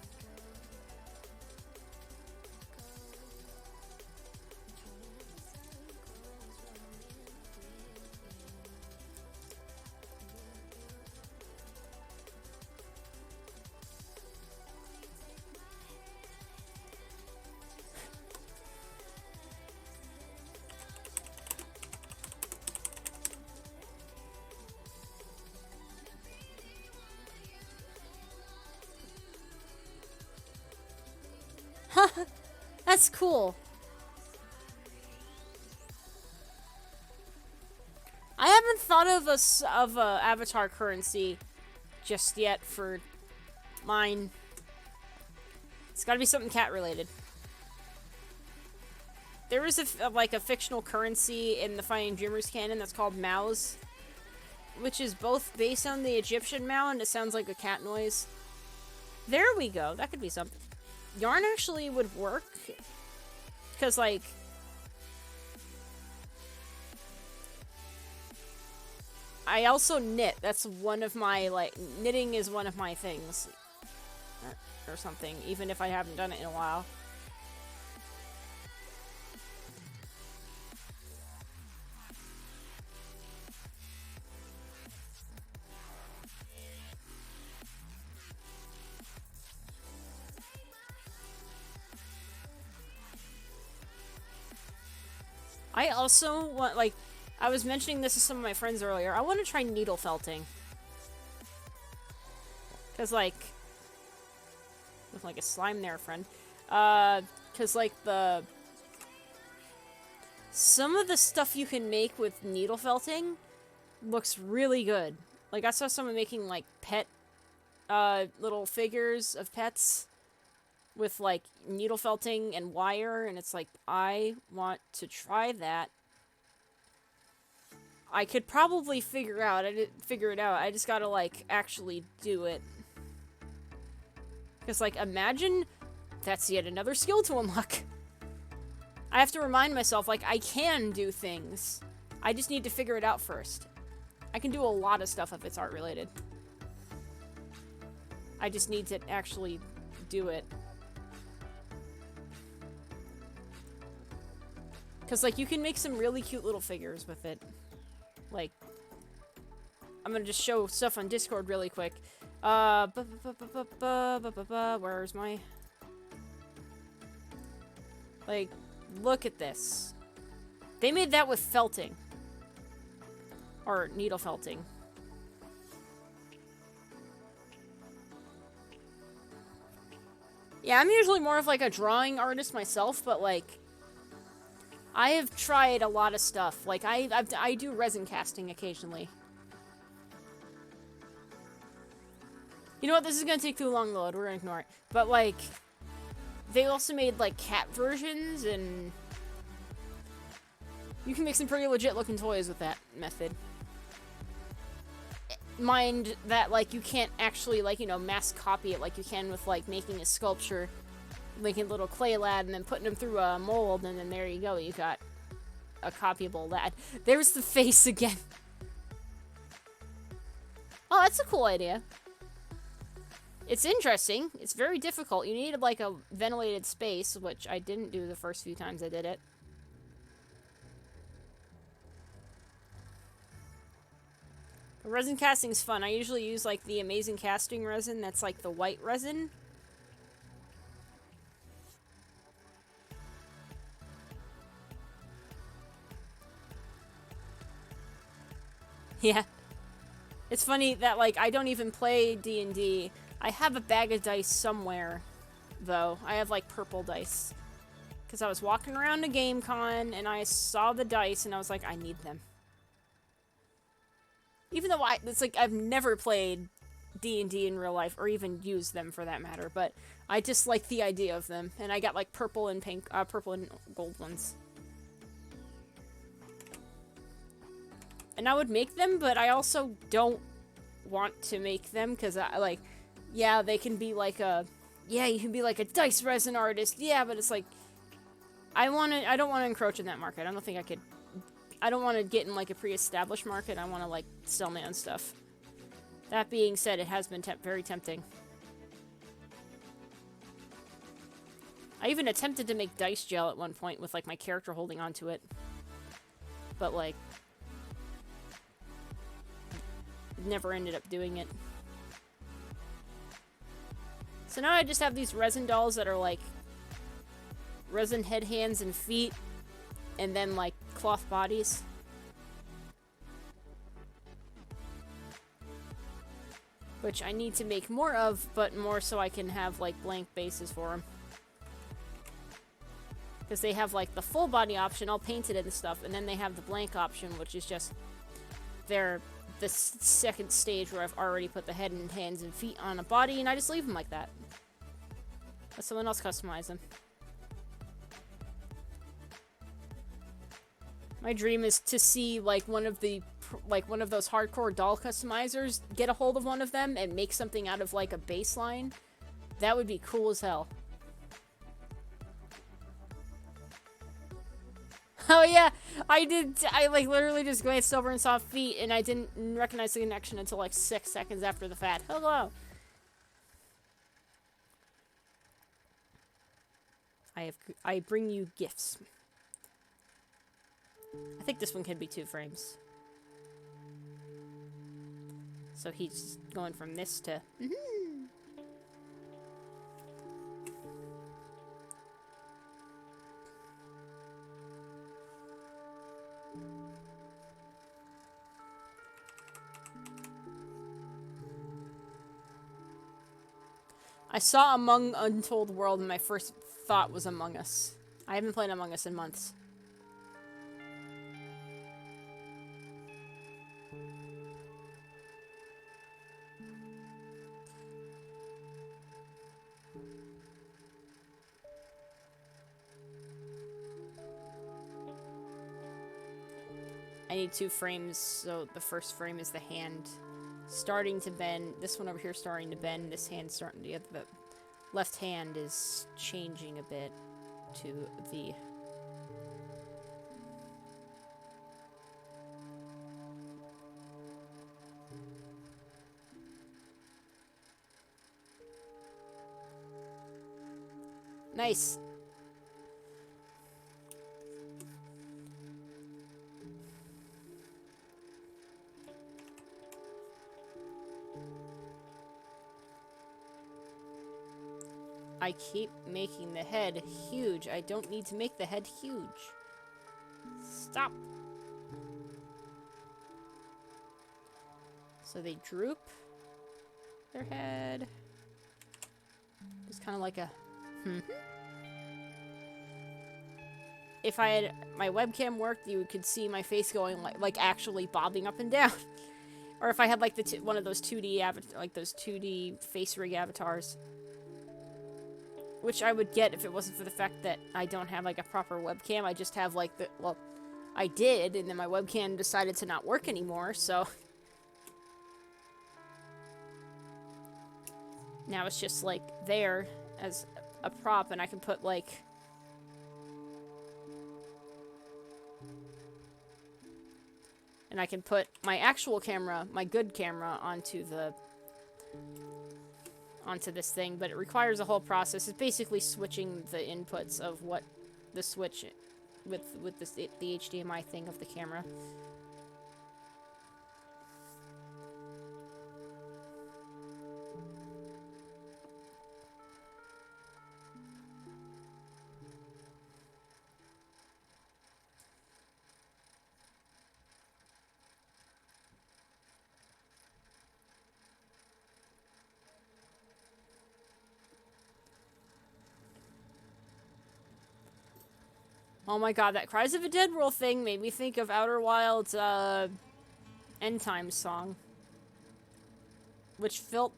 That's cool. I haven't thought of a avatar currency just yet for mine. It's got to be something cat related. There is like a fictional currency in the Finding Dreamers canon that's called Mouse, which is both based on the Egyptian Mao and it sounds like a cat noise. There we go. That could be something. Yarn actually would work, because, like, I also knit. That's one of my, like, knitting is one of my things, or something, even if I haven't done it in a while. I also want, like, I was mentioning this to some of my friends earlier. I want to try needle felting. Because, like, with like a slime there, friend. Because, like, some of the stuff you can make with needle felting looks really good. Like, I saw someone making, like, pet, little figures of pets with, like, needle felting and wire, and it's like, I want to try that. I could probably figure it out. I just gotta, like, actually do it. Because, like, imagine that's yet another skill to unlock. I have to remind myself, like, I can do things. I just need to figure it out first. I can do a lot of stuff if it's art related. I just need to actually do it. Because, like, you can make some really cute little figures with it. Like, I'm gonna just show stuff on Discord really quick. Where's my... Like, look at this. They made that with felting. Or needle felting. Yeah, I'm usually more of, like, a drawing artist myself, but, like, I have tried a lot of stuff. Like, I do resin casting occasionally. You know what? This is gonna take too long to load. We're gonna ignore it. But, like, they also made, like, cat versions, and you can make some pretty legit looking toys with that method. Mind that, like, you can't actually, like, you know, mass copy it like you can with, like, making a sculpture, making a little clay lad, and then putting them through a mold, and then there you go, you got a copyable lad. There's the face again. Oh, that's a cool idea. It's interesting. It's very difficult. You need, like, a ventilated space, which I didn't do the first few times I did it. But resin casting's fun. I usually use, like, the amazing casting resin that's, like, the white resin. Yeah. It's funny that, like, I don't even play D&D. I have a bag of dice somewhere, though. I have, like, purple dice. Because I was walking around a GameCon, and I saw the dice, and I was like, I need them. Even though it's like, I've never played D&D in real life, or even used them, for that matter, but I just like the idea of them. And I got, like, purple and pink, purple and gold ones. And I would make them, but I also don't want to make them, because I, like, yeah, they can be like a, yeah, you can be like a dice resin artist, yeah, but it's like, I don't want to encroach in that market. I don't think I could, I don't want to get in, like, a pre-established market. I want to, like, sell my own stuff. That being said, it has been very tempting. I even attempted to make dice gel at one point with, like, my character holding onto it. But, like, never ended up doing it. So now I just have these resin dolls that are, like, resin head, hands, and feet, and then, like, cloth bodies. Which I need to make more of, but more so I can have, like, blank bases for them. Because they have, like, the full body option, all painted and stuff, and then they have the blank option, which is just the second stage where I've already put the head and hands and feet on a body, and I just leave them like that. Let someone else customize them. My dream is to see, like, one of those hardcore doll customizers get a hold of one of them and make something out of, like, a baseline. That would be cool as hell. Oh yeah, I like literally just glanced over and saw feet, and I didn't recognize the connection until like 6 seconds after the fact. Hello. I bring you gifts. I think this one can be 2 frames. So he's going from this to... saw Among Untold World and my first thought was Among Us. I haven't played Among Us in months. I need 2 frames, so the first frame is the hand starting to bend. This one over here starting to bend. This hand starting to... The left hand is changing a bit to the... Nice. I keep making the head huge. I don't need to make the head huge. Stop. So they droop their head. Just kind of like a... If I had my webcam worked, you could see my face going like actually bobbing up and down. Or if I had like the one of those 2D like those 2D face rig avatars. Which I would get if it wasn't for the fact that I don't have, like, a proper webcam. I just have, like, the... Well, I did, and then my webcam decided to not work anymore, so... Now it's just, like, there as a prop, and I can put, like... And I can put my actual camera, my good camera, onto this thing, but it requires a whole process. It's basically switching the inputs of what the switch with the HDMI thing of the camera. Oh my god, that Cries of a Dead World thing made me think of Outer Wilds' End Times song. It filled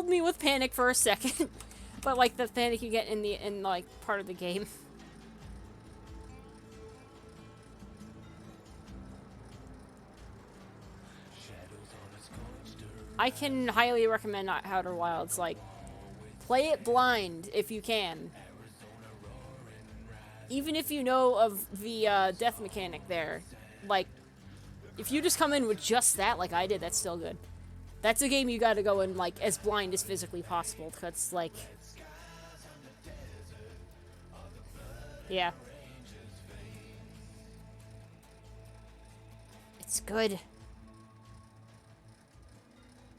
me with panic for a second. But like the panic you get in like part of the game. I can highly recommend Outer Wilds, like, play it blind if you can. Even if you know of the death mechanic there, like, if you just come in with just that, like I did, that's still good. That's a game you gotta go in, like, as blind as physically possible, because, like... Yeah. It's good.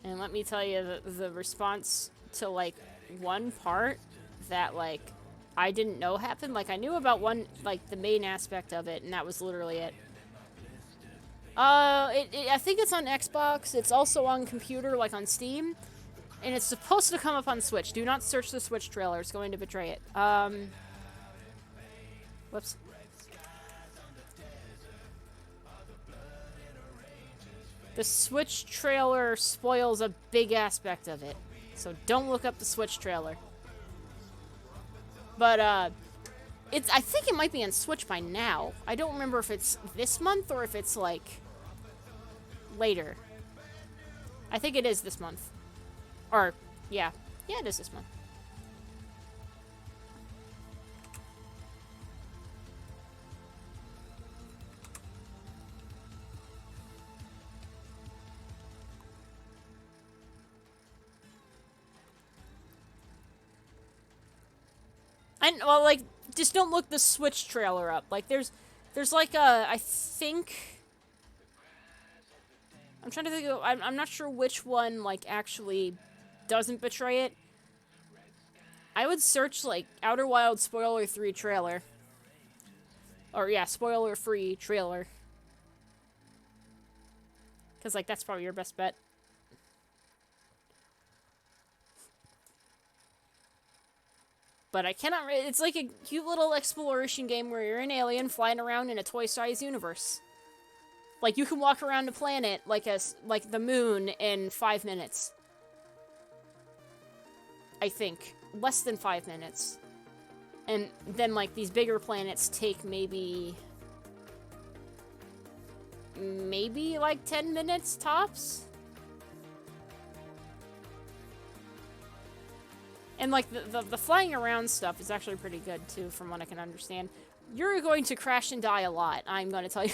And let me tell you, the response to, like, one part that, like, I didn't know happened. Like, I knew about one, like, the main aspect of it, and that was literally it. I think it's on Xbox. It's also on computer, like on Steam. And it's supposed to come up on Switch. Do not search the Switch trailer. It's going to betray it. Whoops. The Switch trailer spoils a big aspect of it. So don't look up the Switch trailer. But, I think it might be on Switch by now. I don't remember if it's this month or if it's, like, later. I think it is this month. Or, yeah. Yeah, it is this month. Well, like, just don't look the Switch trailer up. Like, there's like a, I think... I'm trying to think of, I'm not sure which one, like, actually doesn't betray it. I would search, like, Outer Wilds Spoiler 3 trailer. Or, yeah, spoiler-free trailer. Because, like, that's probably your best bet. But I cannot. It's like a cute little exploration game where you're an alien flying around in a toy-sized universe. Like you can walk around a planet like the moon in 5 minutes. I think less than 5 minutes, and then like these bigger planets take maybe like 10 minutes tops. And, like, the flying around stuff is actually pretty good, too, from what I can understand. You're going to crash and die a lot, I'm going to tell you.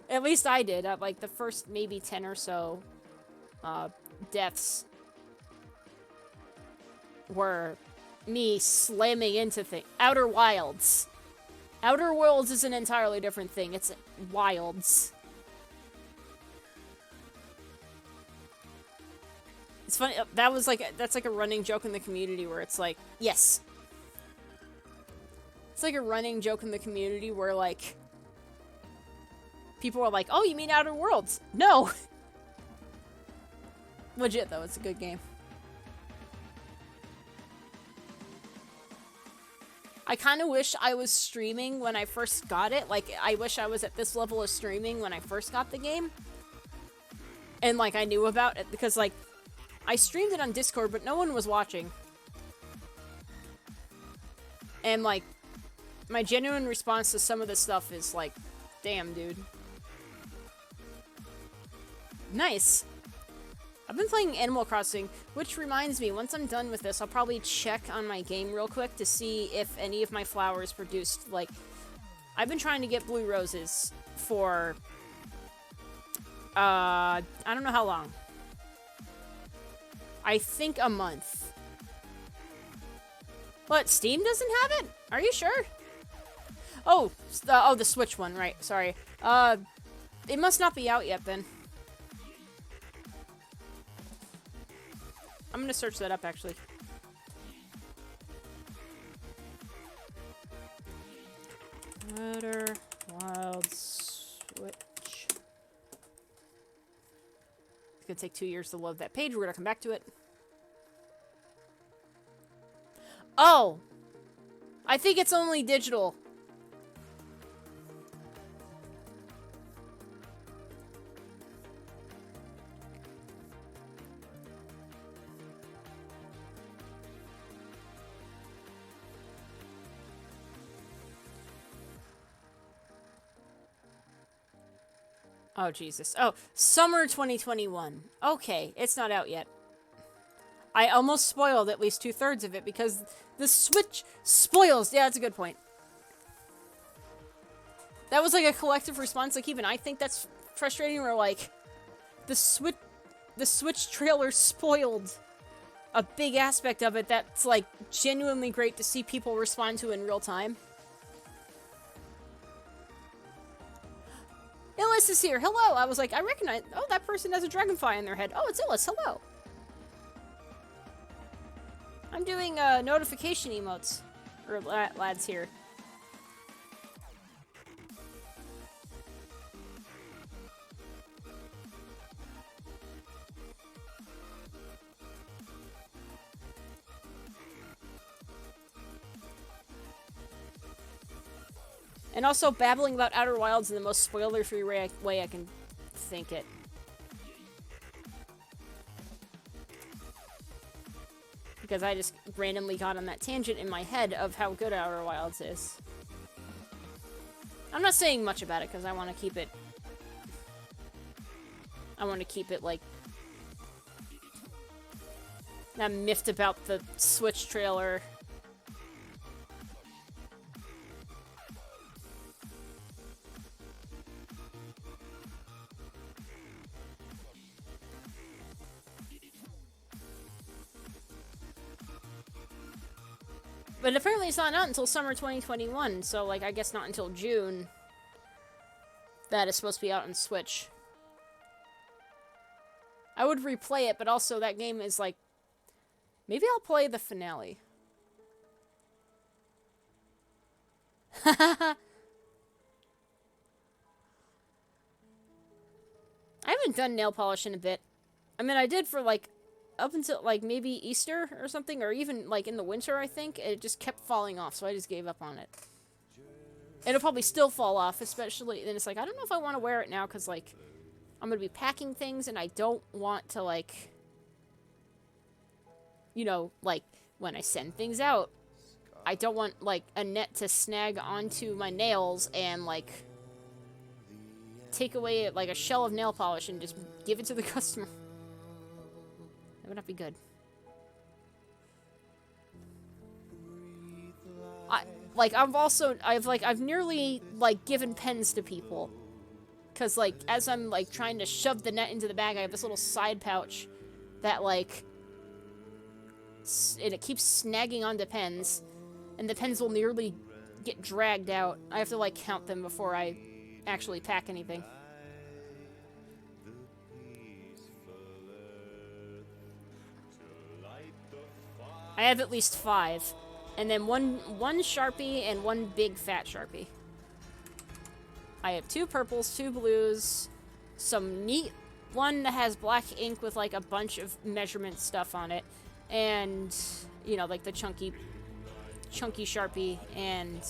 At least I did. Like, the first maybe 10 or so deaths were me slamming into things. Outer Wilds. Outer Worlds is an entirely different thing. It's Wilds. It's funny, that's like a running joke in the community where it's like, yes. It's like a running joke in the community where, like, people are like, oh, you mean Outer Worlds? No! Legit, though, it's a good game. I kind of wish I was streaming when I first got it. Like, I wish I was at this level of streaming when I first got the game. And, like, I knew about it, because, like, I streamed it on Discord, but no one was watching. And, like, my genuine response to some of this stuff is, like, damn, dude. Nice. I've been playing Animal Crossing, which reminds me, once I'm done with this, I'll probably check on my game real quick to see if any of my flowers produced, like... I've been trying to get blue roses for... I don't know how long. I think a month. What, Steam doesn't have it? Are you sure? Oh, the Switch one, right, sorry. It must not be out yet, then. I'm gonna search that up, actually. Outer Wilds Switch. It's gonna take 2 years to load that page. We're gonna come back to it. Oh! I think it's only digital. Oh, Jesus. Oh, summer 2021. Okay, it's not out yet. I almost spoiled at least 2/3 of it because the Switch spoils. Yeah, that's a good point. That was like a collective response. Like, even I think that's frustrating. Where, like, the Switch trailer spoiled a big aspect of it that's, like, genuinely great to see people respond to in real time. Illis is here. Hello. I was like, I recognize. Oh, that person has a dragonfly in their head. Oh, it's Illis. Hello. I'm doing notification emotes. Or lads here. And also babbling about Outer Wilds in the most spoiler-free way I can think it. Because I just randomly got on that tangent in my head of how good Outer Wilds is. I'm not saying much about it because I want to keep it... like... not miffed about the Switch trailer. But apparently it's not out until summer 2021, so, like, I guess not until June that it's supposed to be out on Switch. I would replay it, but also that game is, like... Maybe I'll play the finale. I haven't done nail polish in a bit. I mean, I did for, like, up until, like, maybe Easter or something, or even, like, in the winter, I think, it just kept falling off, so I just gave up on it. It'll probably still fall off, especially, and it's like, I don't know if I want to wear it now, because, like, I'm going to be packing things, and I don't want to, like, you know, like, when I send things out, I don't want, like, a net to snag onto my nails and, like, take away, like, a shell of nail polish and just give it to the customer. That would not be good. I've nearly, like, given pens to people. Because, like, as I'm, like, trying to shove the net into the bag, I have this little side pouch that, like, it keeps snagging onto pens. And the pens will nearly get dragged out. I have to, like, count them before I actually pack anything. I have at least 5. And then one Sharpie and one big fat Sharpie. I have 2 purples, 2 blues, some neat one that has black ink with, like, a bunch of measurement stuff on it, and, you know, like the chunky Sharpie and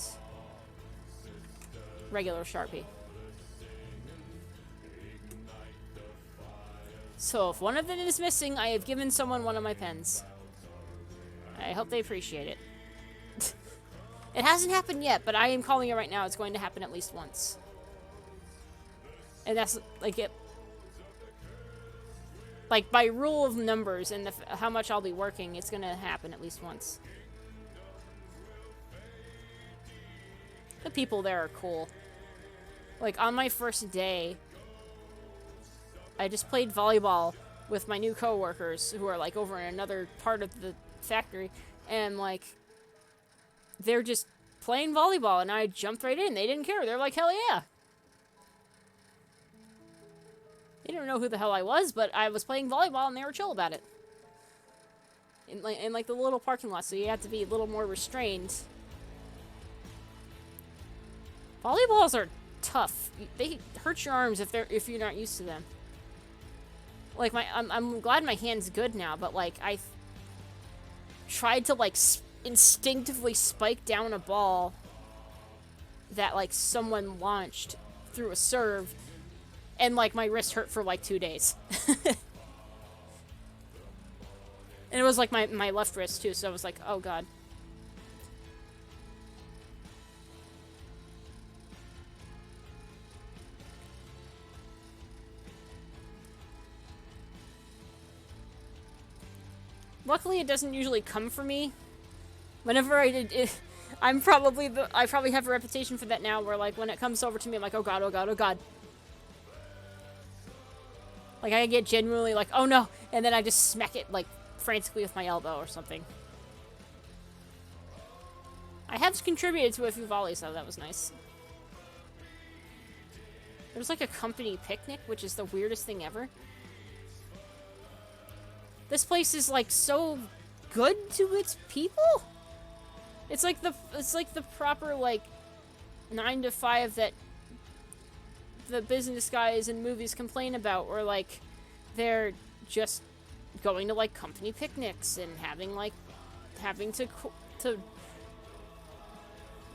regular Sharpie. So if one of them is missing, I have given someone one of my pens. I hope they appreciate it. It hasn't happened yet, but I am calling it right now. It's going to happen at least once. And that's, like, it. Like, by rule of numbers and how much I'll be working, it's going to happen at least once. The people there are cool. Like, on my first day, I just played volleyball with my new coworkers who are, like, over in another part of the factory. And, like, they're just playing volleyball, and I jumped right in. They didn't care. They're like, hell yeah. They didn't know who the hell I was, but I was playing volleyball, and they were chill about it. In like the little parking lot, so you have to be a little more restrained. Volleyballs are tough. They hurt your arms if you're not used to them. Like, I'm glad my hand's good now, but, like, I tried to, like, instinctively spike down a ball that, like, someone launched through a serve, and, like, my wrist hurt for, like, 2 days. And it was, like, my left wrist, too, so I was like, oh, God. Luckily, it doesn't usually come for me. Whenever I did it, I probably have a reputation for that now, where, like, when it comes over to me, I'm like, oh God, oh God, oh God. Like, I get genuinely like, oh no, and then I just smack it, like, frantically with my elbow or something. I have contributed to a few volleys, so that was nice. There was, like, a company picnic, which is the weirdest thing ever. This place is, like, so good to its people. It's like the proper, like, 9 to 5 that the business guys in movies complain about, where, like, they're just going to, like, company picnics and having to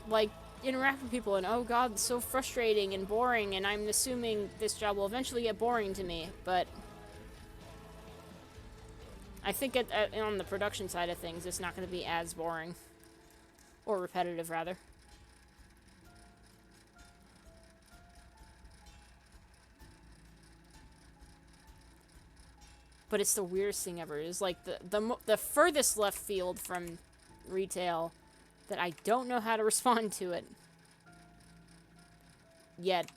like, interact with people, and oh God, it's so frustrating and boring, and I'm assuming this job will eventually get boring to me, but I think on the production side of things, it's not going to be as boring. Or repetitive, rather. But it's the weirdest thing ever. It's like the furthest left field from retail that I don't know how to respond to it. Yet.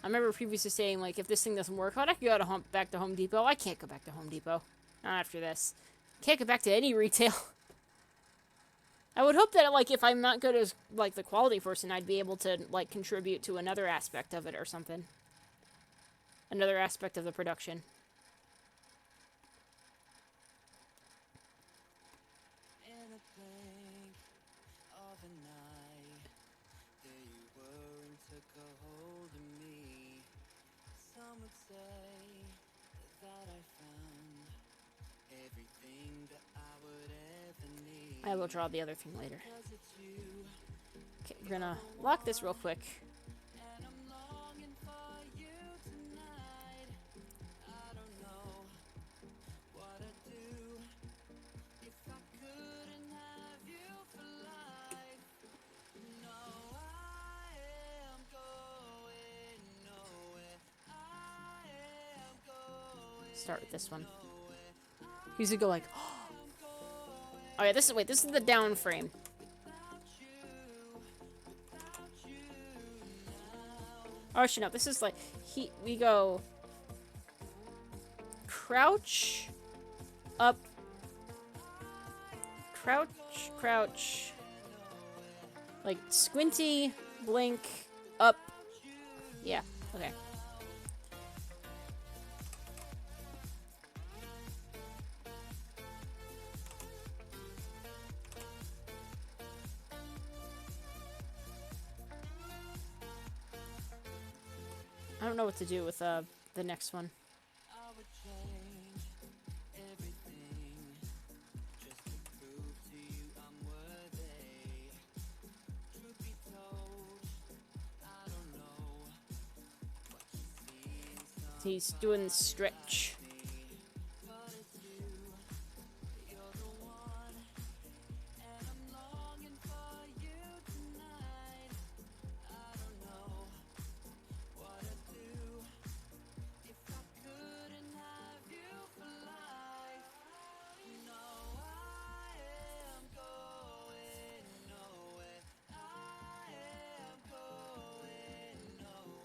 I remember previously saying, like, if this thing doesn't work out, I can go back to Home Depot. I can't go back to Home Depot. Not after this. Can't go back to any retail. I would hope that, like, if I'm not good as, like, the quality person, I'd be able to, like, contribute to another aspect of it or something. Another aspect of the production. I will draw the other thing later. Okay, we're gonna lock this real quick. Start with this one. Usually go like, oh yeah, this is the down frame. Oh, actually, no, this is like, we go crouch, up, crouch, crouch, like squinty, blink, up. Yeah, okay. I don't know what to do with the next one. He's doing stretch.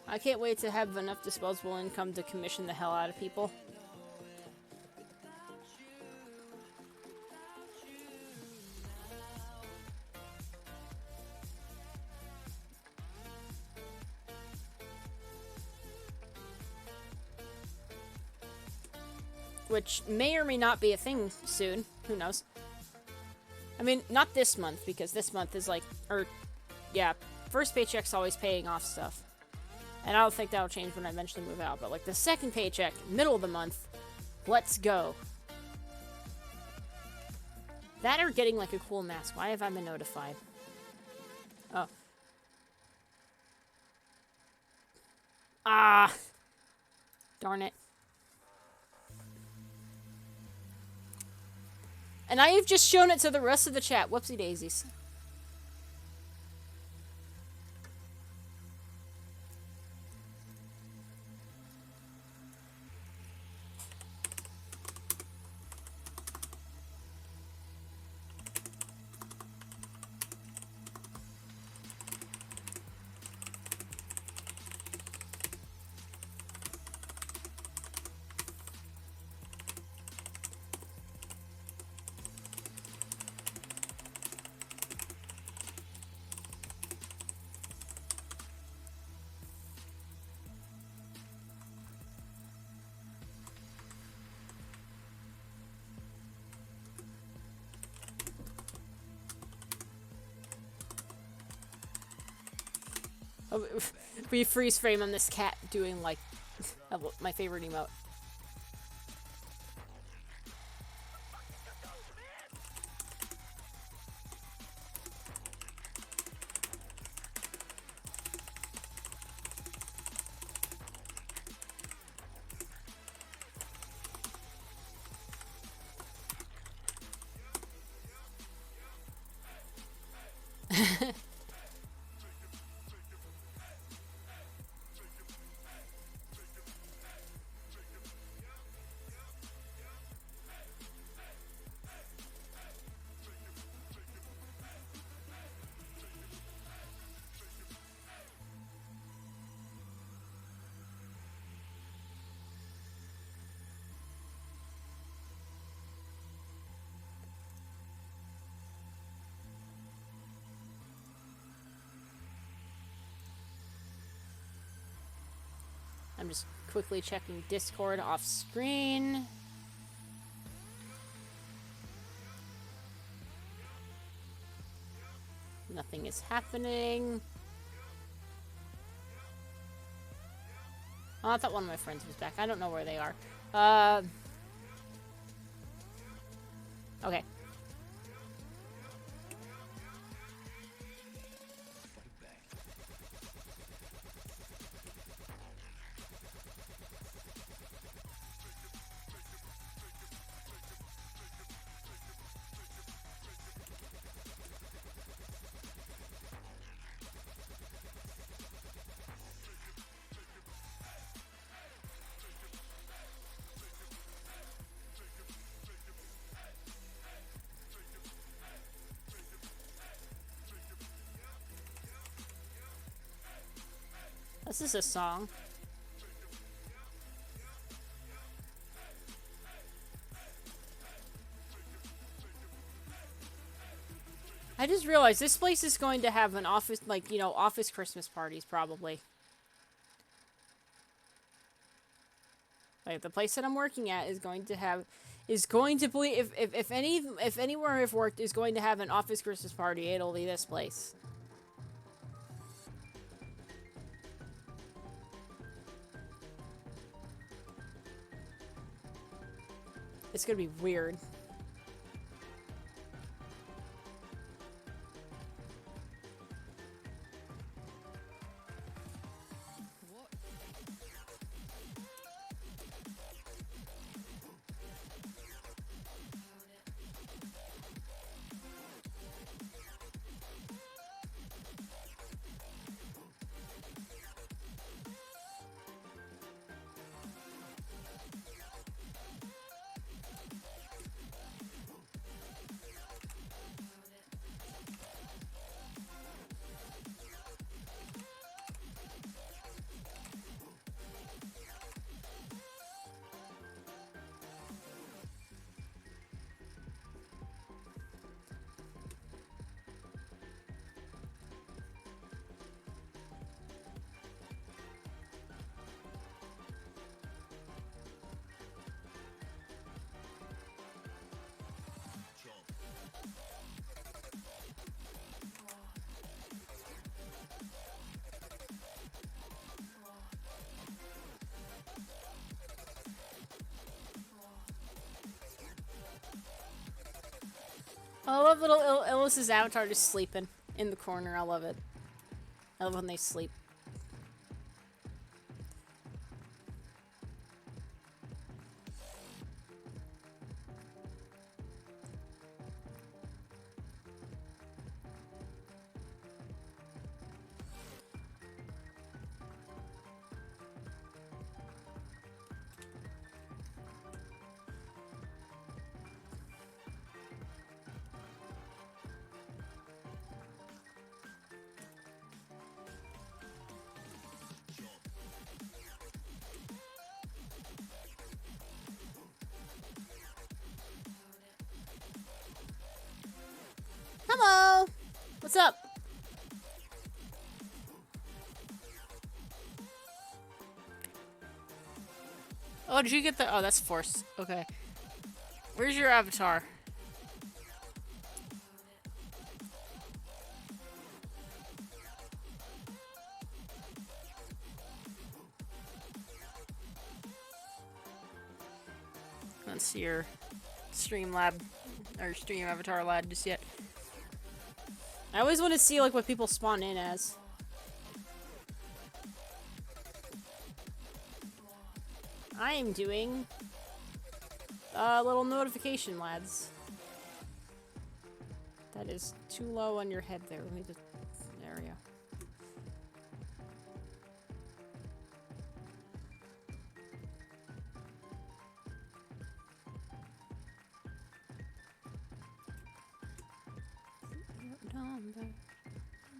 I can't wait to have enough disposable income to commission the hell out of people. Which may or may not be a thing soon. Who knows? I mean, not this month, because this month is like, yeah, first paycheck's always paying off stuff. And I don't think that'll change when I eventually move out. But like the second paycheck, middle of the month, let's go. That or getting like a cool mask. Why have I been notified? Oh. Ah. Darn it. And I have just shown it to the rest of the chat. Whoopsie daisies. We freeze frame on this cat doing like my favorite emote. I'm just quickly checking Discord off screen. Nothing is happening. Oh, I thought one of my friends was back. I don't know where they are. Uh... Okay. This is a song. I just realized this place is going to have an office, like, you know, office Christmas parties, probably. Like, the place that I'm working at is going to have, if anywhere I've worked is going to have an office Christmas party, it'll be this place. It's gonna be weird. I love little Illis's avatar just sleeping in the corner. I love it. I love when they sleep. Hello! What's up? Oh, did you get the... Oh, that's Force. Okay. Where's your avatar? I don't see your stream lab or stream avatar lad just yet. I always want to see like what people spawn in as. I am doing a little notification, lads. That is too low on your head there. Let me just... There we go.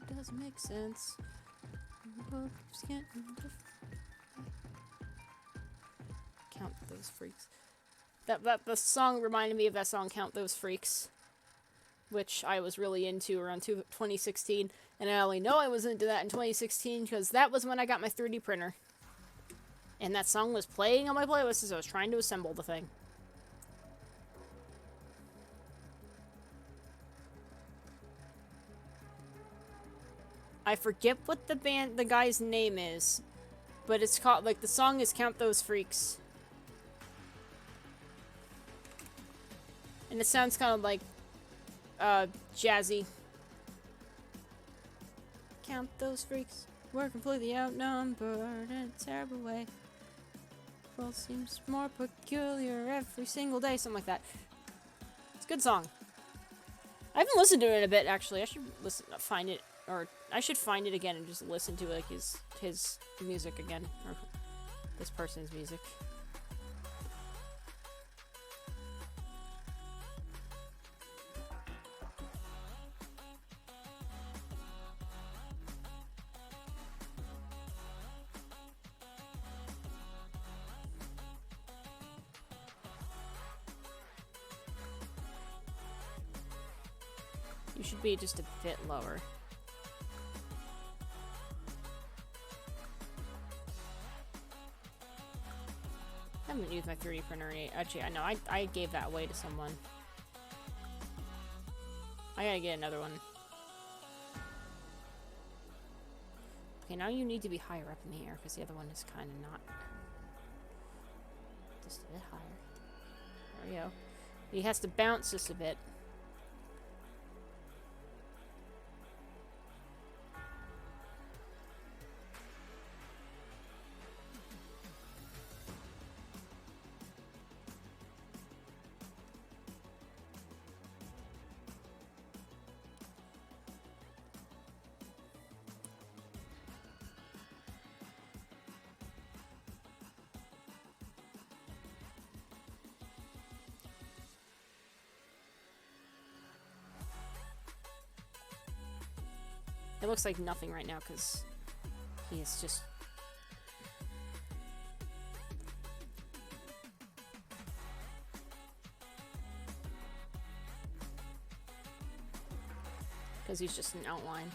Number doesn't make sense. Count those freaks. The song reminded me of that song, Count Those Freaks, which I was really into around 2016, and I only know I was into that in 2016 because that was when I got my 3D printer. And that song was playing on my playlist as I was trying to assemble the thing. I forget what the guy's name is, But it's called, like, the song is Count Those Freaks. And it sounds kind of like, jazzy. Count those freaks. We're completely outnumbered in a terrible way. World seems more peculiar every single day. Something like that. It's a good song. I haven't listened to it in a bit, actually. I should find it, or I should find it again and just listen to, like, his music again. Or this person's music. You should be just a bit lower. I haven't used my 3D printer yet. Actually, I know I gave that away to someone. I gotta get another one. Okay, now you need to be higher up in the air, because the other one is kind of not. Just a bit higher. There we go. He has to bounce just a bit. It looks like nothing right now because he is just... Because he's just an outline.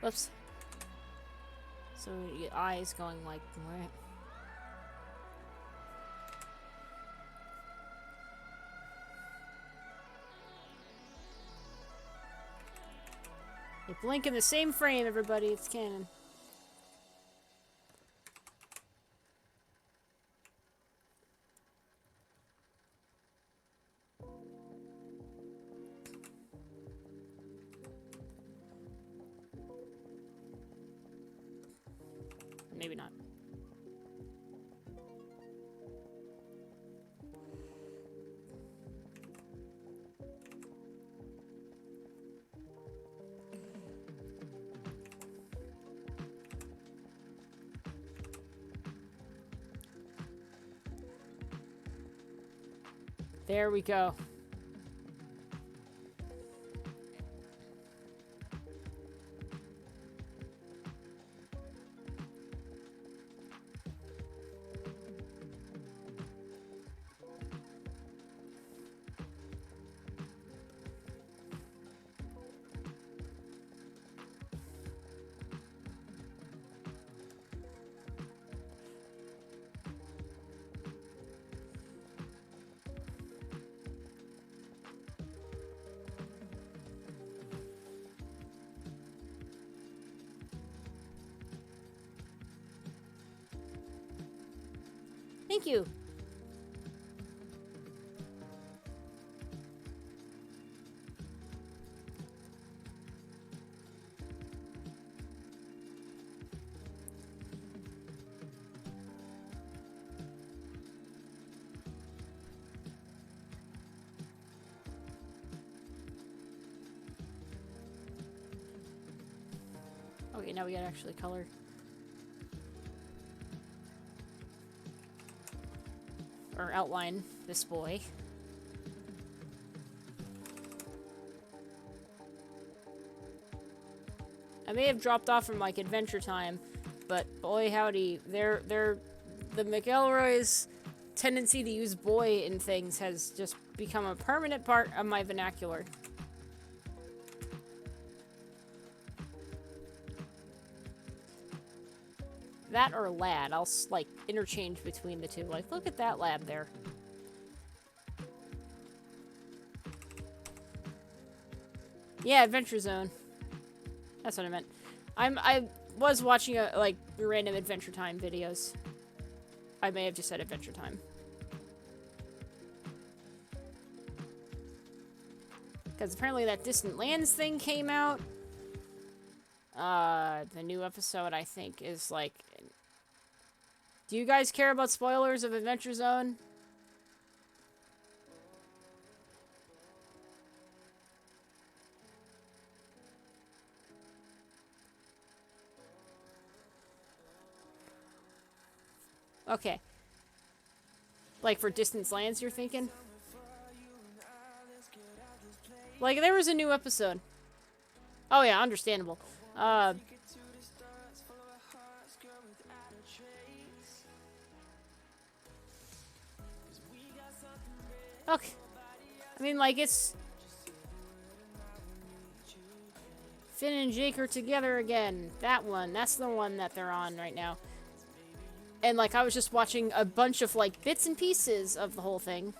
Whoops. So your eyes going like... You blink in the same frame, everybody. It's canon. Maybe not. There we go. Thank you. Okay, now we gotta actually color. Or outline this boy. I may have dropped off from like Adventure Time, but boy howdy, the McElroy's tendency to use boy in things has just become a permanent part of my vernacular. That or lad, I'll like interchange between the two. Like, look at that lad there. Yeah, Adventure Zone. That's what I meant. I was watching like random Adventure Time videos. I may have just said Adventure Time. Because apparently that Distant Lands thing came out. The new episode, I think, is like... Do you guys care about spoilers of Adventure Zone? Okay. Like for Distant Lands, you're thinking? Like, there was a new episode. Oh yeah, understandable. Okay. I mean, like, it's... Finn and Jake are together again. That one. That's the one that they're on right now. And, like, I was just watching a bunch of, like, bits and pieces of the whole thing.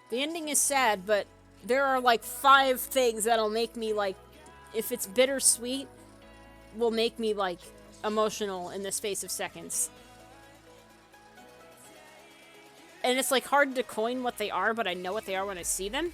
The ending is sad, but there are, like, 5 things that'll make me, like, if it's bittersweet, will make me, like, emotional in the space of seconds. And it's, like, hard to coin what they are, but I know what they are when I see them.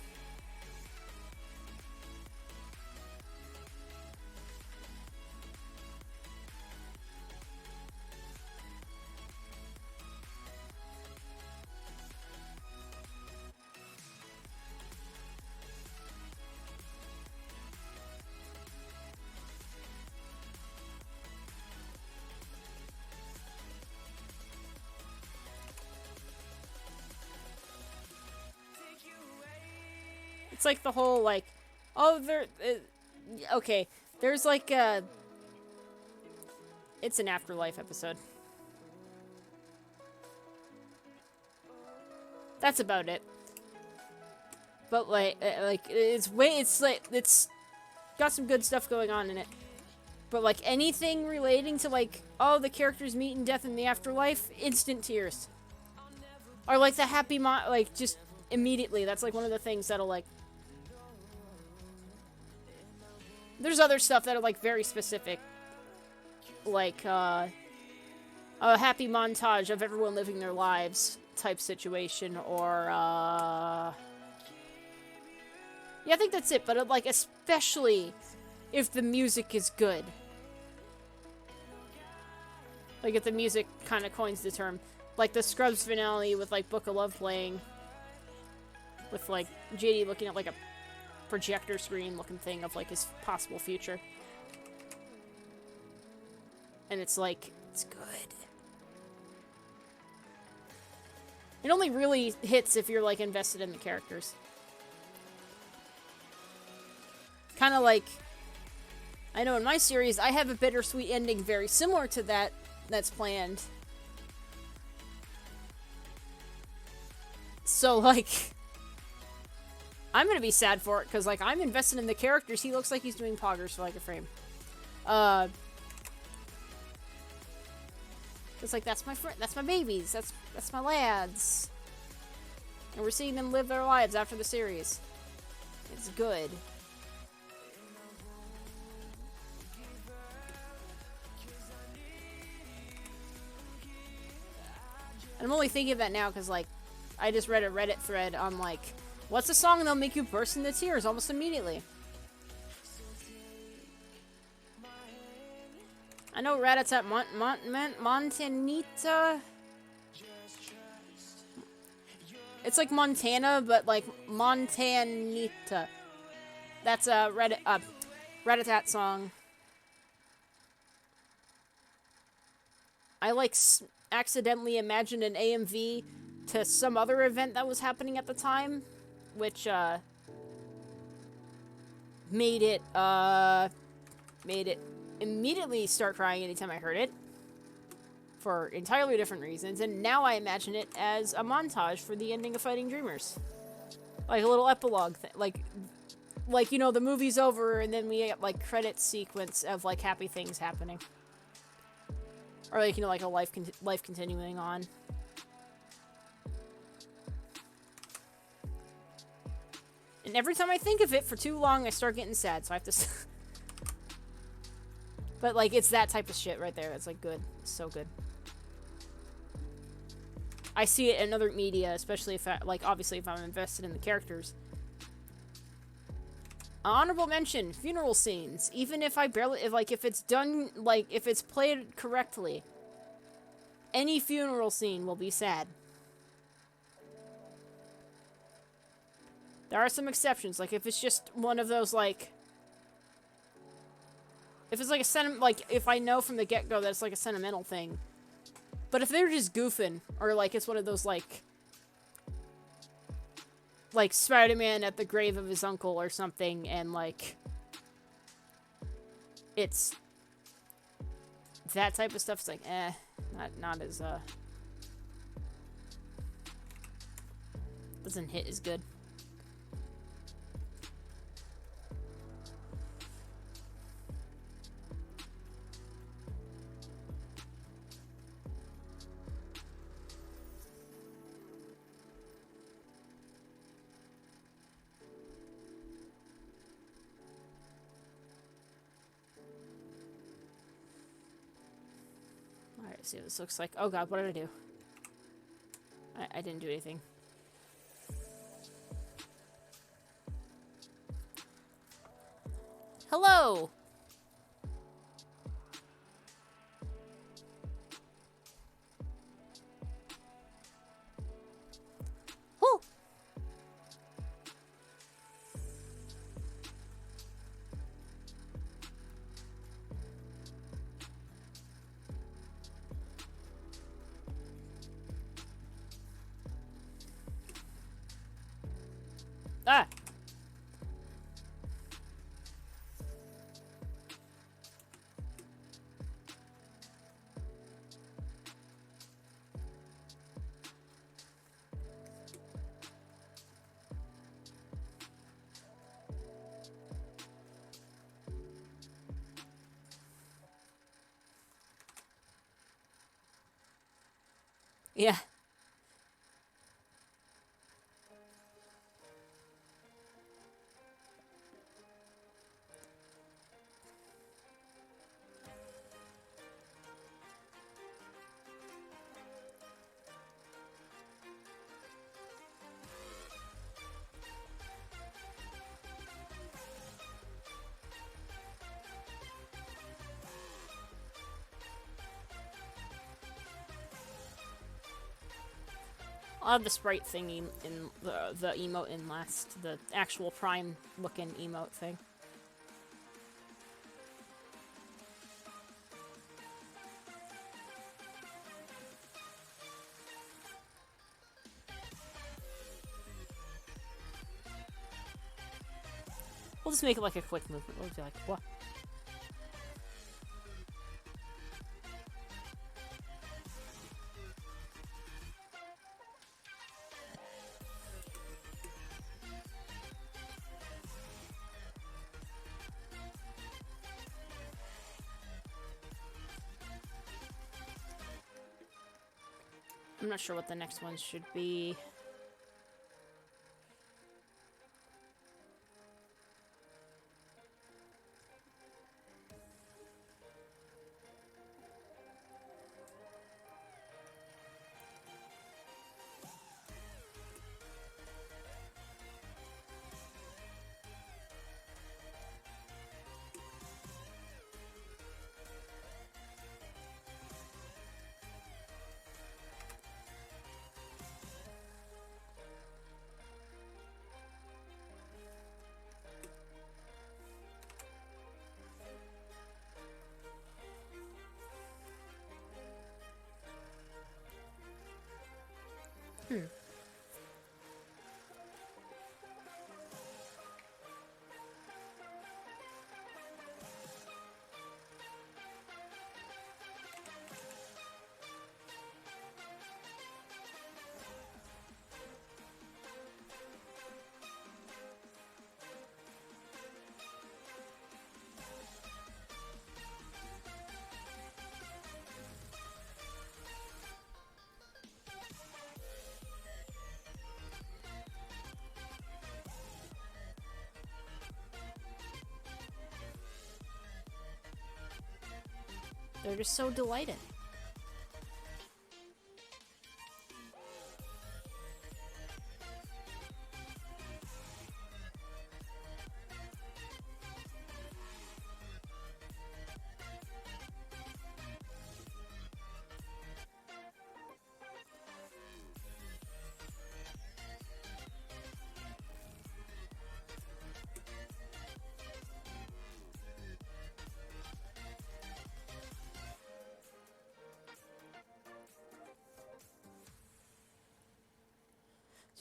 It's like the whole, like, oh, okay, there's like a... It's an Afterlife episode. That's about it. But, like, it's got some good stuff going on in it. But, like, anything relating to, like, oh, the characters meet in death in the afterlife, instant tears. Or, like, the happy like, just immediately. That's, like, one of the things that'll, like... There's other stuff that are, like, very specific. Like, a happy montage of everyone living their lives type situation, or, yeah, I think that's it, but, like, especially if the music is good. Like, if the music kind of coins the term. Like, the Scrubs finale with, like, Book of Love playing. With, like, JD looking at, like, a projector screen looking thing of, like, his possible future. And it's like, it's good. It only really hits if you're, like, invested in the characters. Kind of like, I know in my series, I have a bittersweet ending very similar to that that's planned. So, like... I'm gonna be sad for it, because, like, I'm invested in the characters. He looks like he's doing poggers for, like, a frame. It's like, that's my friend, that's my babies, that's my lads. And we're seeing them live their lives after the series. It's good. And I'm only thinking of that now, because, like, I just read a Reddit thread on, like, what's a song that'll make you burst into tears almost immediately? I know Ratatat Montanita. It's like Montana, but like Montanita. That's a Ratatat song. I like accidentally imagined an AMV to some other event that was happening at the time, which made it immediately start crying anytime I heard it, for entirely different reasons, and now I imagine it as a montage for the ending of Fighting Dreamers. Like a little epilogue thing, like, you know, the movie's over and then we get, like, credit sequence of, like, happy things happening. Or, like, you know, like a life continuing on. And every time I think of it for too long, I start getting sad, so I have to... But, like, it's that type of shit right there. It's, like, good. It's so good. I see it in other media, especially if, obviously if I'm invested in the characters. Honorable mention, funeral scenes. Even if I barely, if it's done, if it's played correctly, any funeral scene will be sad. There are some exceptions, like if it's just one of those, if it's like if I know from the get-go that it's like a sentimental thing. But if they're just goofing, or it's one of those like Spider-Man at the grave of his uncle or something, and it's that type of stuff, it's like, not as, doesn't hit as good. Alright, see what this looks like. Oh god, what did I do? I didn't do anything. Hello! Whew! Ah! Yeah. I'll have the sprite thingy in the emote in last. The actual prime looking emote thing. We'll just make it like a quick movement. We'll be like, what? I'm not sure what the next one should be. They're just so delighted.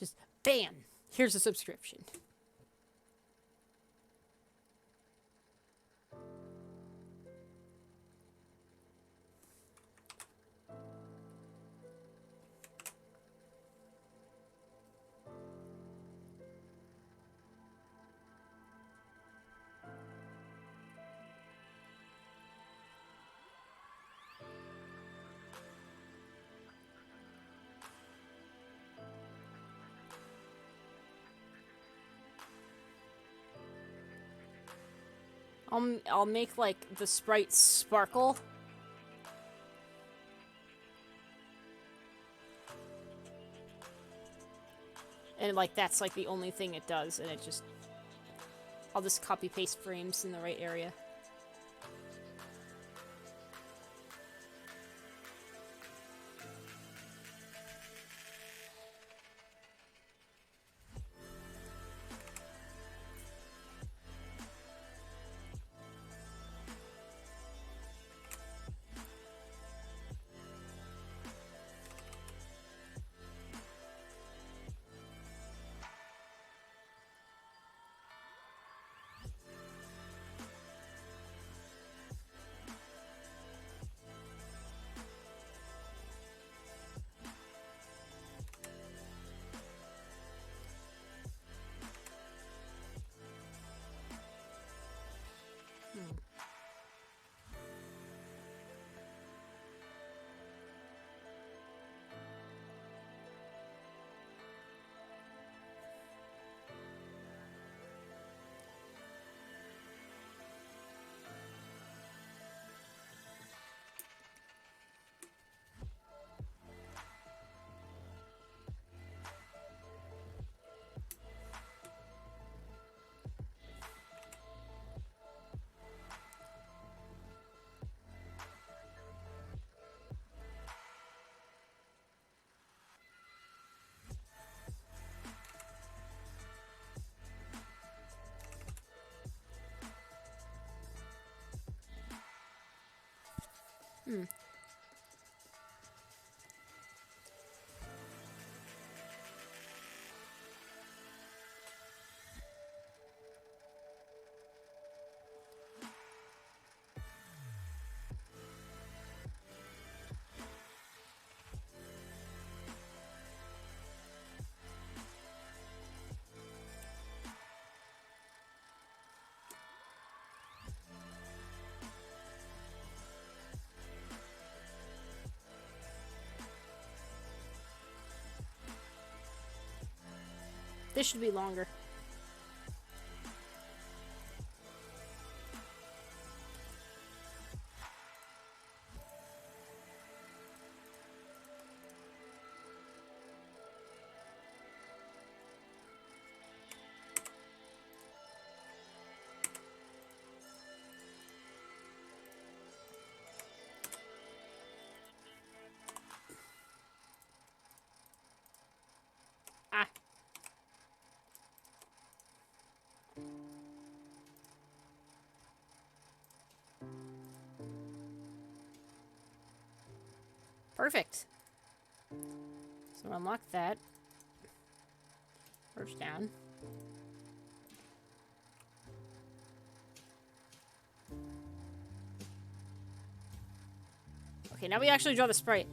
Just bam! Here's a subscription. I'll make like the sprites sparkle. And like that's like the only thing it does, and it just I'll just copy paste frames in the right area. This should be longer. Ah. Perfect. So unlock that. First down. Okay, now we actually draw the sprite.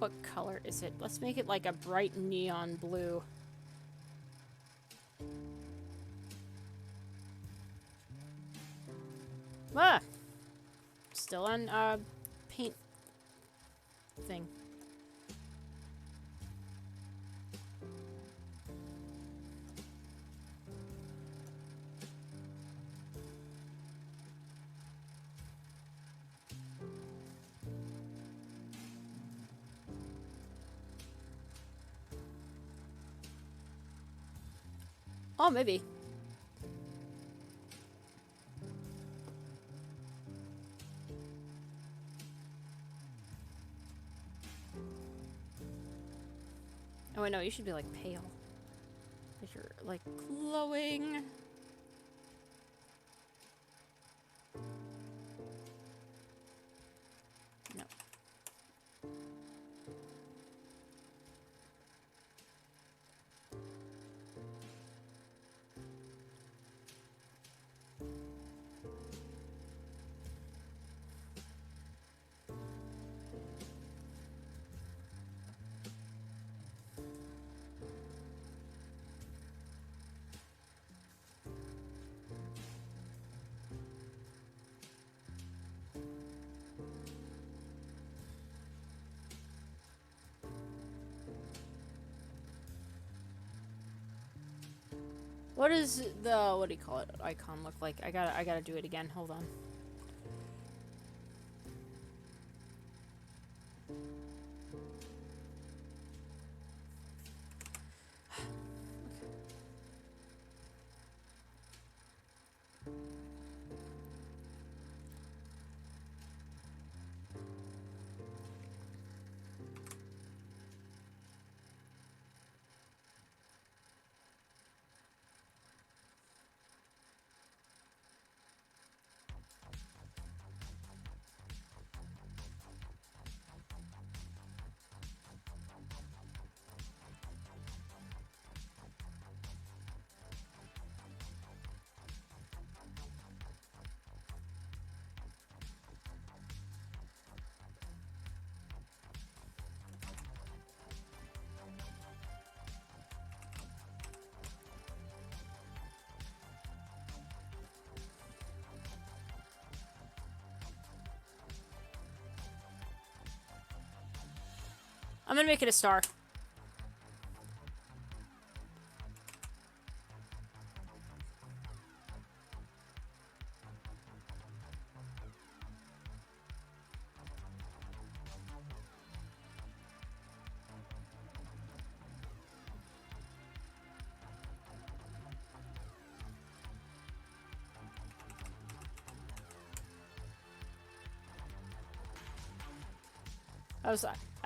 What color is it? Let's make it like a bright neon blue. Ah! on paint thing. Oh, maybe. Oh, I know, you should be like pale. Like you're like glowing. No. What does the, what do you call it, icon look like? I gotta do it again. Hold on. I'm gonna make it a star.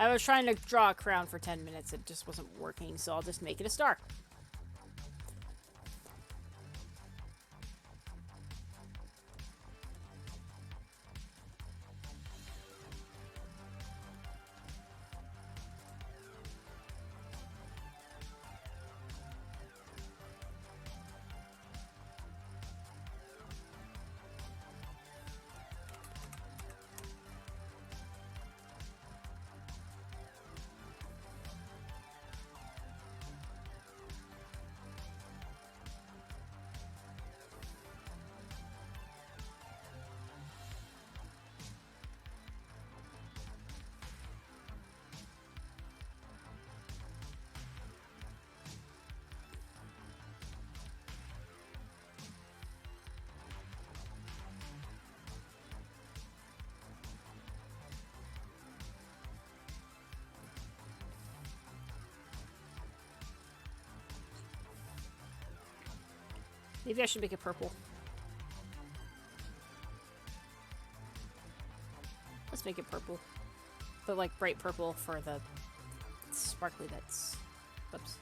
I was trying to draw a crown for 10 minutes. It just wasn't working, so I'll just make it a star. Maybe I should make it purple. Let's make it purple. But like bright purple for the sparkly bits. Oops.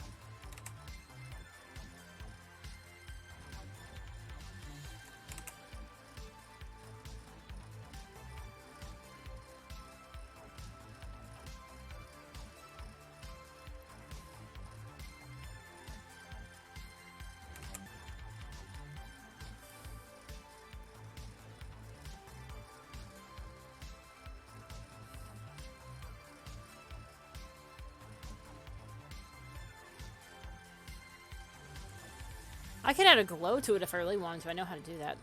I could add a glow to it if I really wanted to. I know how to do that.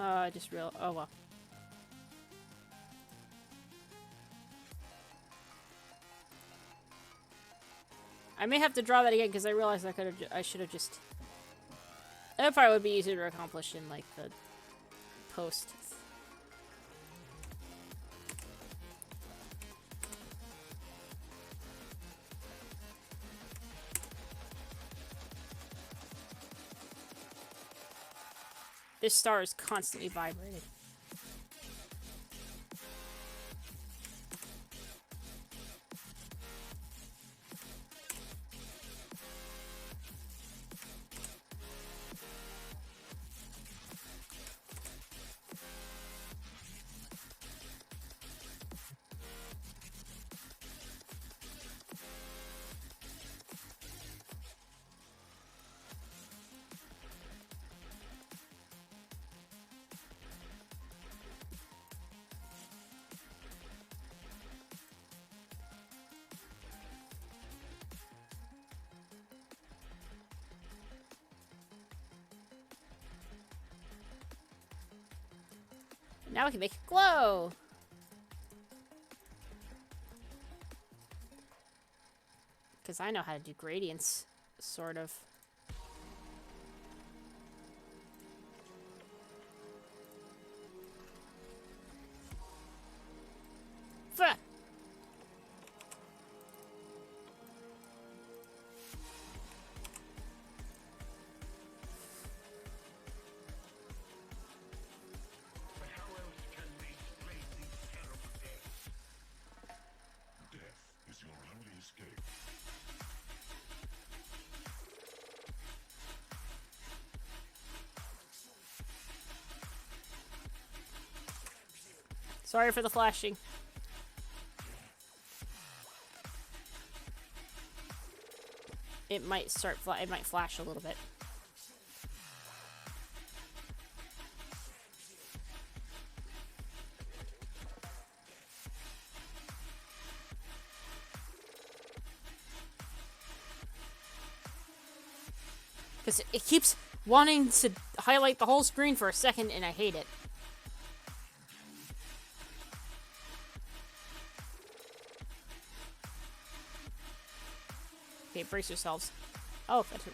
I just real. Oh well. I may have to draw that again because I realized I should have just. That probably would be easier to accomplish in like the post. This star is constantly vibrating. Now we can make it glow! Because I know how to do gradients, sort of. Fuh! Sorry for the flashing. It might it might flash a little bit. Because it keeps wanting to highlight the whole screen for a second, and I hate it. Okay, brace yourselves. Oh, that's it.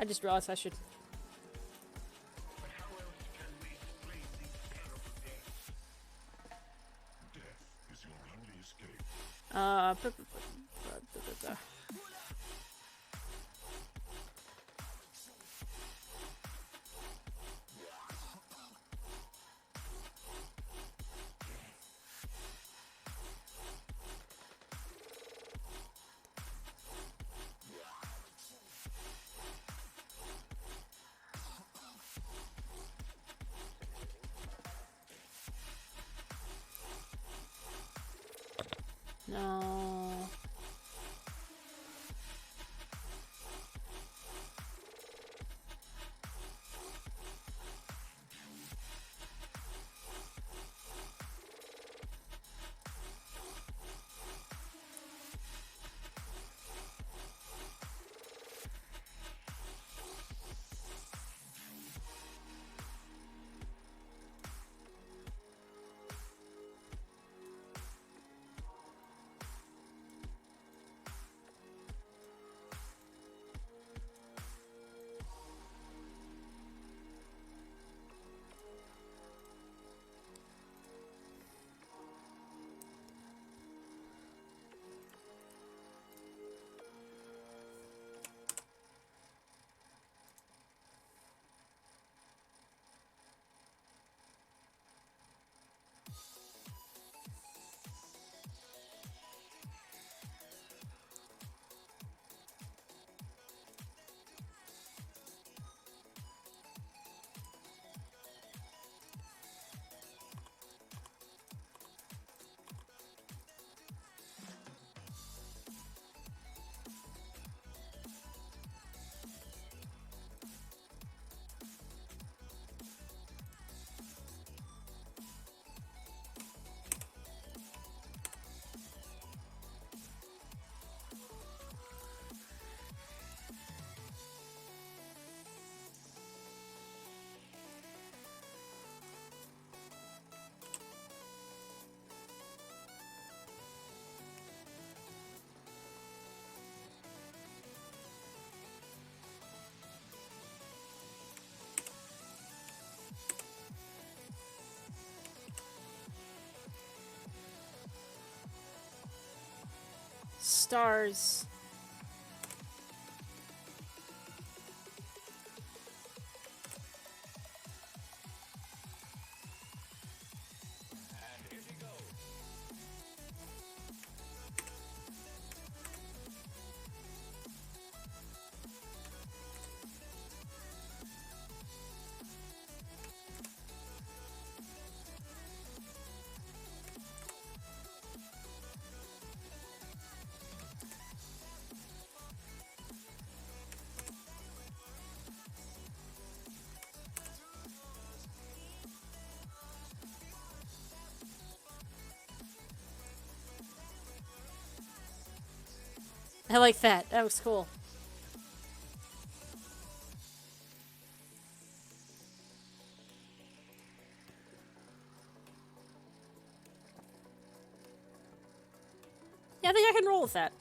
I just realized I should. No. stars. I like that. That was cool. Yeah, I think I can roll with that.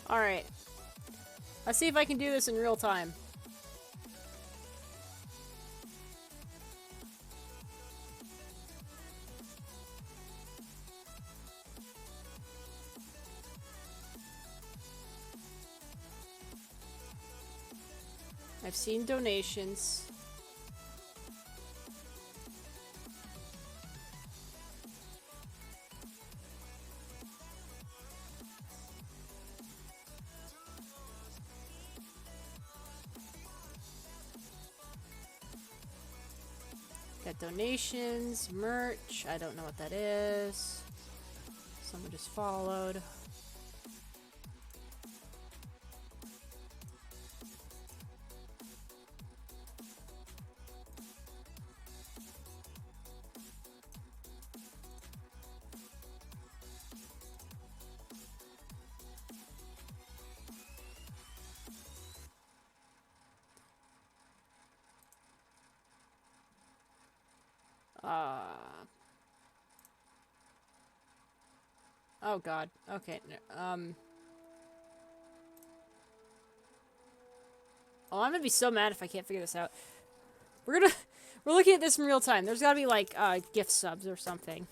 Alright. Let's see if I can do this in real time. I've seen donations. Got donations, merch. I don't know what that is. Someone just followed. Oh god. Okay. Oh, I'm gonna be so mad if I can't figure this out. We're looking at this in real time. There's gotta be like gift subs or something.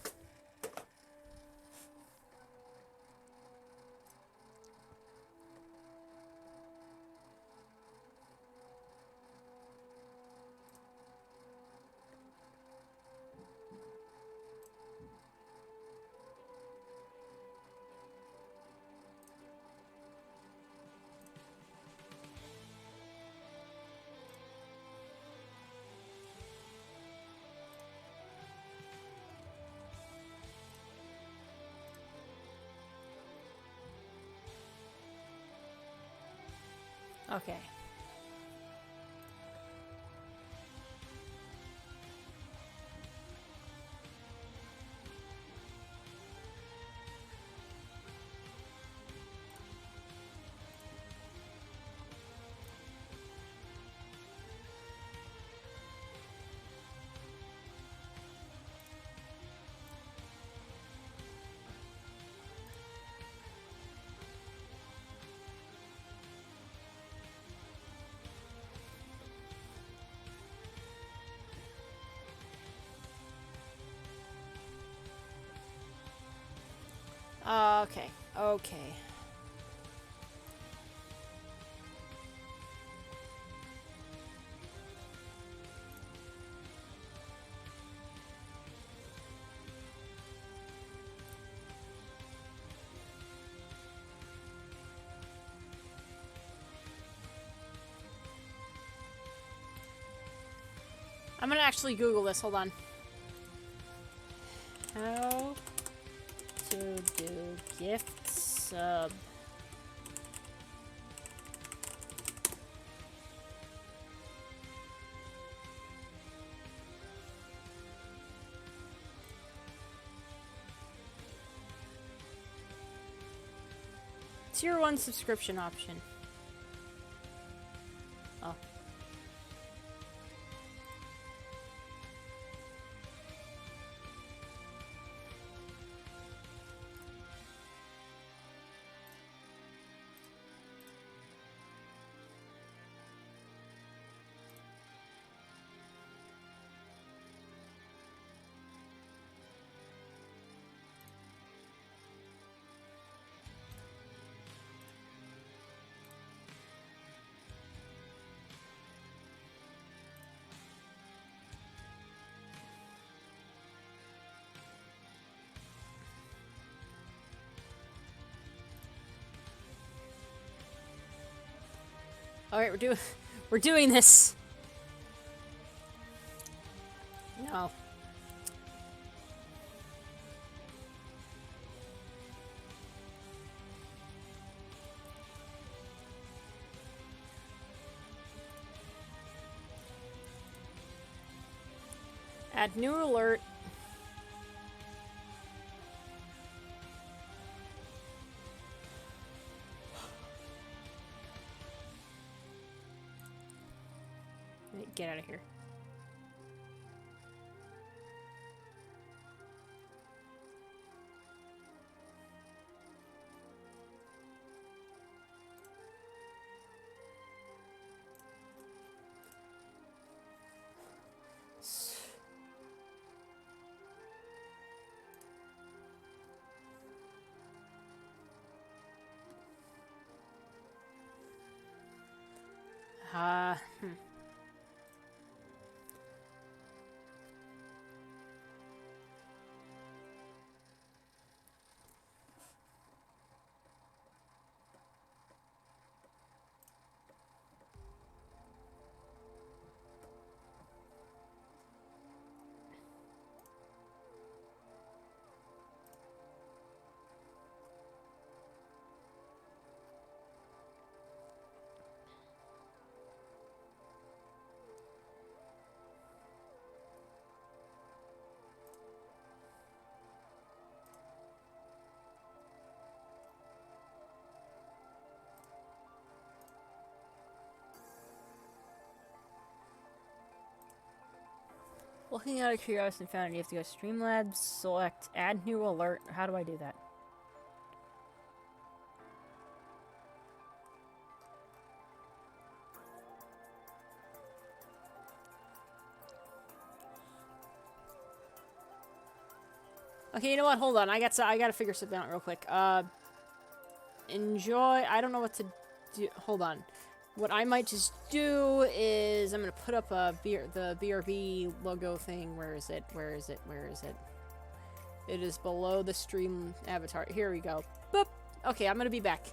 Okay. Okay. Okay. I'm gonna actually Google this. Hold on. How to do gift sub. Tier 1 subscription option. Oh. Alright, we're doing this. No. Add new alert. Get out of here. Hmm. Looking out of curiosity and found it. You have to go Streamlabs, select add new alert. How do I do that? Okay, you know what? Hold on. I gotta figure something out real quick. Enjoy. I don't know what to do. Hold on. What I might just do is I'm gonna put up the BRB logo thing. Where is it? Where is it? Where is it? It is below the stream avatar. Here we go. Boop. Okay, I'm gonna be back.